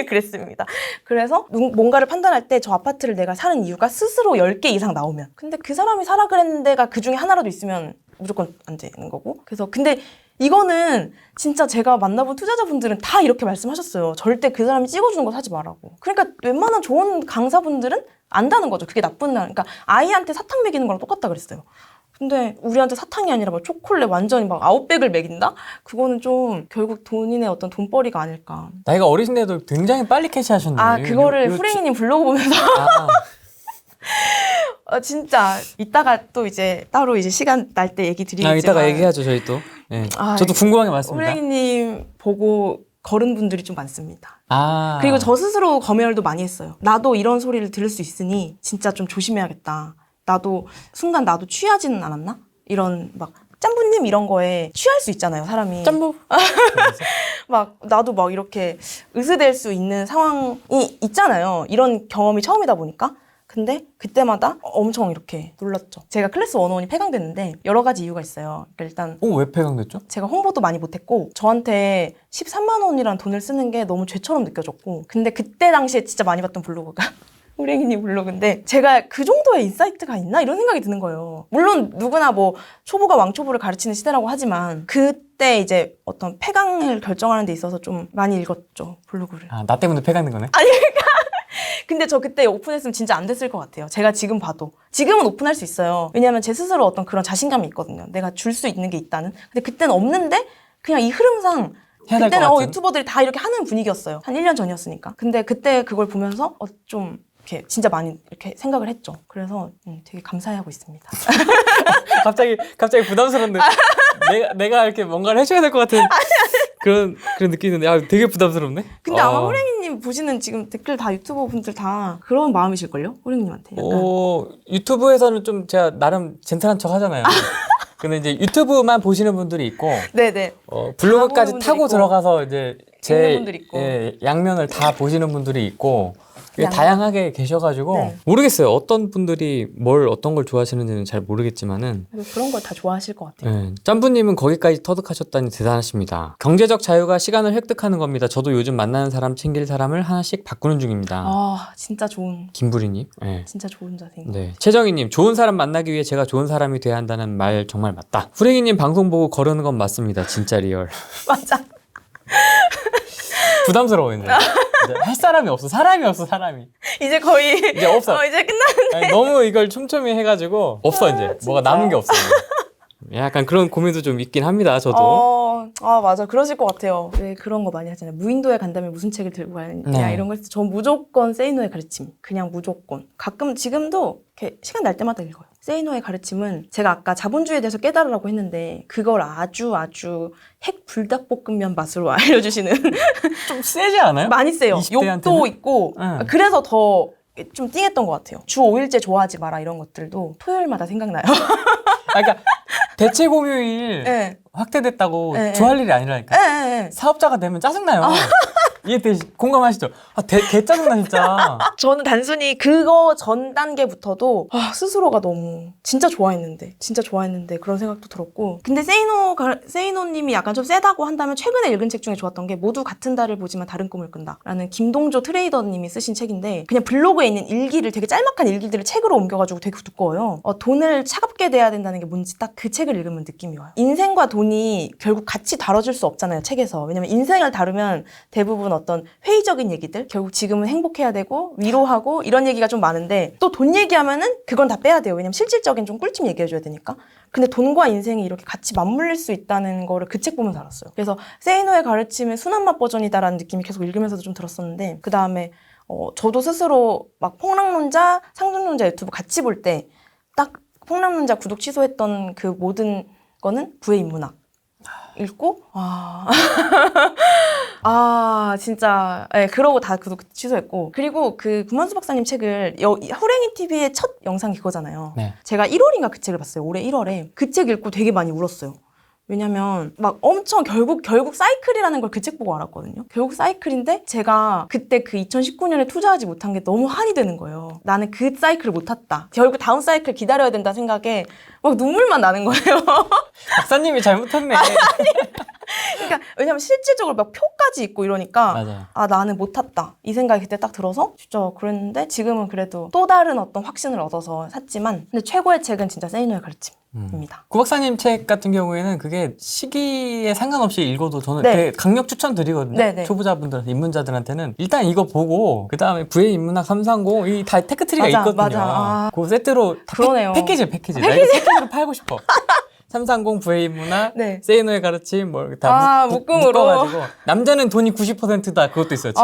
[SPEAKER 2] 그랬습니다. 그래서 뭔가를 판단할 때 저 아파트를 내가 사는 이유가 스스로 10개 이상 나오면 근데 그 사람이 사라 그랬는 데가 그 중에 하나라도 있으면 무조건 안 되는 거고 그래서 근데 이거는 진짜 제가 만나본 투자자분들은 다 이렇게 말씀하셨어요. 절대 그 사람이 찍어주는 거 사지 말라고. 그러니까 웬만한 좋은 강사분들은 안다는 거죠. 그게 나쁜 날. 그러니까 아이한테 사탕 먹이는 거랑 똑같다 그랬어요. 근데 우리한테 사탕이 아니라 막 초콜릿 완전히 막 아웃백을 먹인다? 그거는 좀 결국 본인의 어떤 돈벌이가 아닐까.
[SPEAKER 1] 나이가 어리신데도 굉장히 빨리 캐치하셨네요.
[SPEAKER 2] 그거를 후랭이님 블로그 보면서 진짜 이따가 또 이제 따로 이제 시간 날 때 얘기 드리겠지만
[SPEAKER 1] 이따가 얘기하죠 저희 또. 네. 저도 궁금한 게 많습니다.
[SPEAKER 2] 후랭이님 보고 걸은 분들이 좀 많습니다.
[SPEAKER 1] 아.
[SPEAKER 2] 그리고 저 스스로 검열도 많이 했어요. 나도 이런 소리를 들을 수 있으니 진짜 좀 조심해야겠다. 순간 나도 취하지는 않았나? 이런 막 짬부님 이런 거에 취할 수 있잖아요, 사람이.
[SPEAKER 1] 짬부.
[SPEAKER 2] 막 나도 막 이렇게 으스댈 수 있는 상황이 있잖아요. 이런 경험이 처음이다 보니까. 근데 그때마다 엄청 이렇게 놀랐죠. 제가 클래스 101이 폐강됐는데 여러 가지 이유가 있어요. 그러니까 일단
[SPEAKER 1] 왜 폐강됐죠?
[SPEAKER 2] 제가 홍보도 많이 못했고 저한테 13만 원이란 돈을 쓰는 게 너무 죄처럼 느껴졌고 근데 그때 당시에 진짜 많이 봤던 블로그가 후랭이님 블로그인데 제가 그 정도의 인사이트가 있나? 이런 생각이 드는 거예요. 물론 누구나 뭐 초보가 왕초보를 가르치는 시대라고 하지만 그때 이제 어떤 폐강을 결정하는 데 있어서 좀 많이 읽었죠, 블로그를.
[SPEAKER 1] 나 때문에 폐강된 거네?
[SPEAKER 2] 아니 그러니까 근데 저 그때 오픈했으면 진짜 안 됐을 것 같아요. 제가 지금 봐도. 지금은 오픈할 수 있어요. 왜냐하면 제 스스로 어떤 그런 자신감이 있거든요. 내가 줄 수 있는 게 있다는. 근데 그때는 없는데 그냥 이 흐름상
[SPEAKER 1] 해야 될
[SPEAKER 2] 그때는
[SPEAKER 1] 것 같은?
[SPEAKER 2] 유튜버들이 다 이렇게 하는 분위기였어요. 한 1년 전이었으니까. 근데 그때 그걸 보면서 좀 이렇게 진짜 많이 이렇게 생각을 했죠. 그래서 되게 감사해하고 있습니다.
[SPEAKER 1] 갑자기 부담스러운데 내가 이렇게 뭔가를 해줘야 될 것 같은 그런 느낌이 드는데 되게 부담스럽네.
[SPEAKER 2] 근데 아마 호랭이님 보시는 지금 댓글 다 유튜버 분들 다 그런 마음이실걸요? 호랭이님한테 약간.
[SPEAKER 1] 유튜브에서는 좀 제가 나름 젠틀한 척 하잖아요. 근데 이제 유튜브만 보시는 분들이 있고
[SPEAKER 2] 네네.
[SPEAKER 1] 블로그까지
[SPEAKER 2] 다 보는 분들
[SPEAKER 1] 타고
[SPEAKER 2] 있고,
[SPEAKER 1] 들어가서 이제
[SPEAKER 2] 읽는 분들 있고.
[SPEAKER 1] 양면을 다 보시는 분들이 있고 이게
[SPEAKER 2] 양면.
[SPEAKER 1] 다양하게 계셔가지고
[SPEAKER 2] 네.
[SPEAKER 1] 모르겠어요. 어떤 분들이 어떤 걸 좋아하시는지는 잘 모르겠지만은
[SPEAKER 2] 그런 걸 다 좋아하실 것 같아요.
[SPEAKER 1] 짬부님은 거기까지 터득하셨다니 대단하십니다. 경제적 자유가 시간을 획득하는 겁니다. 저도 요즘 만나는 사람 챙길 사람을 하나씩 바꾸는 중입니다.
[SPEAKER 2] 진짜 좋은.
[SPEAKER 1] 김부리님. 네.
[SPEAKER 2] 진짜 좋은 자세인 것
[SPEAKER 1] 네. 최정희님, 좋은 사람 만나기 위해 제가 좋은 사람이 돼야 한다는 말 정말 맞다. 후랭이님 방송 보고 거르는 건 맞습니다. 진짜 리얼.
[SPEAKER 2] 맞아.
[SPEAKER 1] 부담스러워 이제 할 사람이 없어. 사람이 없어.
[SPEAKER 2] 이제 거의
[SPEAKER 1] 이제 없어.
[SPEAKER 2] 이제 끝나는데.
[SPEAKER 1] 아니, 너무 이걸 촘촘히 해가지고 없어 이제. 뭐가 남은 게 없어. 약간 그런 고민도 좀 있긴 합니다. 저도.
[SPEAKER 2] 맞아. 그러실 것 같아요. 왜 그런 거 많이 하잖아요. 무인도에 간다면 무슨 책을 들고 가느냐
[SPEAKER 1] 네.
[SPEAKER 2] 이런 거 했을 때 전 무조건 세이노의 가르침. 그냥 무조건. 가끔 지금도 이렇게 시간 날 때마다 읽어요. 세이노의 가르침은 제가 아까 자본주의에 대해서 깨달으라고 했는데 그걸 아주 핵 불닭볶음면 맛으로 알려주시는
[SPEAKER 1] 좀 세지 않아요?
[SPEAKER 2] 많이 세요.
[SPEAKER 1] 20대
[SPEAKER 2] 욕도
[SPEAKER 1] 한테는?
[SPEAKER 2] 있고
[SPEAKER 1] 응.
[SPEAKER 2] 그래서 더 좀 띵했던 것 같아요. 주 5일째 좋아하지 마라 이런 것들도 토요일마다 생각나요.
[SPEAKER 1] 그러니까 대체 공휴일
[SPEAKER 2] 네.
[SPEAKER 1] 확대됐다고
[SPEAKER 2] 네,
[SPEAKER 1] 좋아할 일이 아니라니까.
[SPEAKER 2] 네.
[SPEAKER 1] 사업자가 되면 짜증나요. 공감하시죠? 개 짜증나 진짜.
[SPEAKER 2] 저는 단순히 그거 전 단계부터도 스스로가 너무 진짜 좋아했는데 그런 생각도 들었고. 근데 세이노님이 약간 좀 세다고 한다면 최근에 읽은 책 중에 좋았던 게 모두 같은 달을 보지만 다른 꿈을 꾼다라는 김동조 트레이더님이 쓰신 책인데, 그냥 블로그에 있는 일기를, 되게 짤막한 일기들을 책으로 옮겨가지고 되게 두꺼워요. 돈을 차갑게 대해야 된다는 게 뭔지 딱 그 책을 읽으면 느낌이 와요. 인생과 돈이 결국 같이 다뤄질 수 없잖아요, 책에서. 왜냐면 인생을 다루면 대부분 어떤 회의적인 얘기들, 결국 지금은 행복해야 되고 위로하고 이런 얘기가 좀 많은데, 또 돈 얘기하면은 그건 다 빼야 돼요. 왜냐면 실질적인 좀 꿀팁 얘기해줘야 되니까. 근데 돈과 인생이 이렇게 같이 맞물릴 수 있다는 거를 그 책 보면서 알았어요. 그래서 세이노의 가르침은 순한 맛 버전이다라는 느낌이 계속 읽으면서도 좀 들었었는데, 그 다음에 저도 스스로 막 폭락론자, 상승론자 유튜브 같이 볼 때 딱 폭락론자 구독 취소했던 그 모든 거는 부의 인문학 읽고 진짜 그러고 다 구독 취소했고. 그리고 그 구만수 박사님 책을 호랭이 TV의 첫 영상이 그거잖아요.
[SPEAKER 1] 네.
[SPEAKER 2] 제가 1월인가 그 책을 봤어요. 올해 1월에 그 책 읽고 되게 많이 울었어요. 왜냐면 막 엄청 결국 사이클이라는 걸 그 책 보고 알았거든요. 결국 사이클인데 제가 그때 그 2019년에 투자하지 못한 게 너무 한이 되는 거예요. 나는 그 사이클을 못 탔다. 결국 다음 사이클 기다려야 된다 생각에 막 눈물만 나는 거예요.
[SPEAKER 1] 박사님이 잘못했네.
[SPEAKER 2] 그러니까 왜냐면 실질적으로 막 표까지 있고 이러니까
[SPEAKER 1] 맞아요.
[SPEAKER 2] 나는 못 탔다 이 생각이 그때 딱 들어서 진짜 그랬는데, 지금은 그래도 또 다른 어떤 확신을 얻어서 샀지만, 근데 최고의 책은 진짜 세이노의 가르침입니다.
[SPEAKER 1] 구 박사님 책 같은 경우에는 그게 시기에 상관없이 읽어도 저는
[SPEAKER 2] 네.
[SPEAKER 1] 되게 강력 추천드리거든요.
[SPEAKER 2] 네네.
[SPEAKER 1] 초보자분들한테, 입문자들한테는 일단 이거 보고 그 다음에 부의 인문학 330 이 다 테크트리가 있거든요.
[SPEAKER 2] 맞아.
[SPEAKER 1] 그 세트로
[SPEAKER 2] 그러네요.
[SPEAKER 1] 패키지. 나 이거 패키지로 팔고 싶어. 330 부의 인문학,
[SPEAKER 2] 네.
[SPEAKER 1] 세이노의 가르침 뭐 다
[SPEAKER 2] 묶음으로.
[SPEAKER 1] 묶어가지고 남자는 돈이 90%다 그것도 있어요. 책.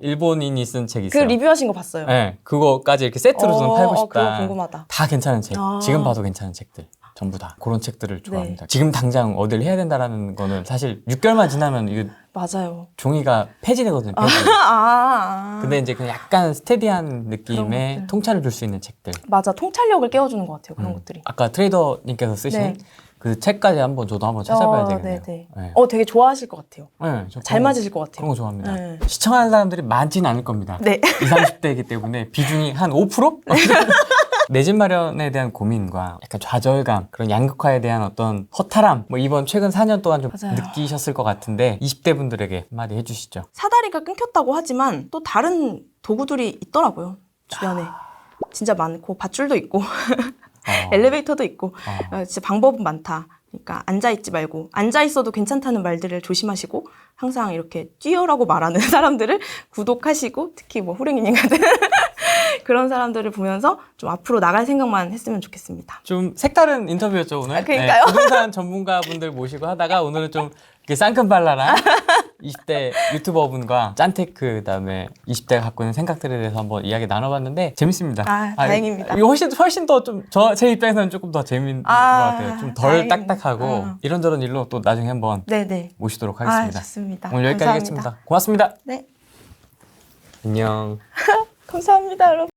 [SPEAKER 1] 일본인이 쓴 책이
[SPEAKER 2] 그
[SPEAKER 1] 있어요.
[SPEAKER 2] 리뷰하신 거 봤어요.
[SPEAKER 1] 네, 그거까지 이렇게 세트로 좀 팔고 싶다.
[SPEAKER 2] 그거 궁금하다.
[SPEAKER 1] 다 괜찮은 책. 지금 봐도 괜찮은 책들. 전부 다 그런 책들을 좋아합니다. 지금 당장 어딜 해야 된다라는 거는 사실 6개월만 지나면 이거
[SPEAKER 2] 맞아요.
[SPEAKER 1] 종이가 폐지되거든요. 폐지. 근데 이제 그냥 약간 스테디한 느낌의
[SPEAKER 2] 것들.
[SPEAKER 1] 통찰을 줄 수 있는 책들.
[SPEAKER 2] 맞아, 통찰력을 깨워주는 것 같아요. 그런 것들이.
[SPEAKER 1] 아까 트레이더님께서 쓰신
[SPEAKER 2] 네.
[SPEAKER 1] 그 책까지 저도 한번 찾아봐야 되겠네요.
[SPEAKER 2] 네네.
[SPEAKER 1] 네.
[SPEAKER 2] 되게 좋아하실 것 같아요.
[SPEAKER 1] 네, 저
[SPEAKER 2] 잘
[SPEAKER 1] 그런
[SPEAKER 2] 맞으실 것 같아요.
[SPEAKER 1] 그런 거 좋아합니다.
[SPEAKER 2] 네.
[SPEAKER 1] 시청하는 사람들이 많지는 않을 겁니다.
[SPEAKER 2] 네.
[SPEAKER 1] 20, 30대이기 때문에 비중이 한 5%? 내 집 마련에 대한 고민과 약간 좌절감, 그런 양극화에 대한 어떤 허탈함, 뭐 이번 최근 4년 동안 좀
[SPEAKER 2] 맞아요.
[SPEAKER 1] 느끼셨을 것 같은데 20대 분들에게 한마디 해주시죠.
[SPEAKER 2] 사다리가 끊겼다고 하지만 또 다른 도구들이 있더라고요. 주변에. 진짜 많고, 밧줄도 있고, 엘리베이터도 있고, 진짜 방법은 많다. 그러니까 앉아있지 말고, 앉아있어도 괜찮다는 말들을 조심하시고, 항상 이렇게 뛰어라고 말하는 사람들을 구독하시고, 특히 뭐 호랭이님 같은 그런 사람들을 보면서 좀 앞으로 나갈 생각만 했으면 좋겠습니다.
[SPEAKER 1] 좀 색다른 인터뷰였죠 오늘.
[SPEAKER 2] 그러니까요.
[SPEAKER 1] 네, 부동산 전문가분들 모시고 하다가 오늘은 좀 이렇게 쌍큰발랄한 20대 유튜버분과 짠테크 그다음에 20대가 갖고 있는 생각들에 대해서 한번 이야기 나눠봤는데 재밌습니다.
[SPEAKER 2] 다행입니다.
[SPEAKER 1] 이거 훨씬 더 좀 제 입장에서는 조금 더 재밌는 것 같아요. 좀 덜 딱딱하고 이런저런 일로 또 나중에 한번
[SPEAKER 2] 네네.
[SPEAKER 1] 모시도록 하겠습니다.
[SPEAKER 2] 좋습니다.
[SPEAKER 1] 오늘 여기까지
[SPEAKER 2] 감사합니다.
[SPEAKER 1] 하겠습니다. 고맙습니다.
[SPEAKER 2] 네.
[SPEAKER 1] 안녕.
[SPEAKER 2] 감사합니다, 여러분.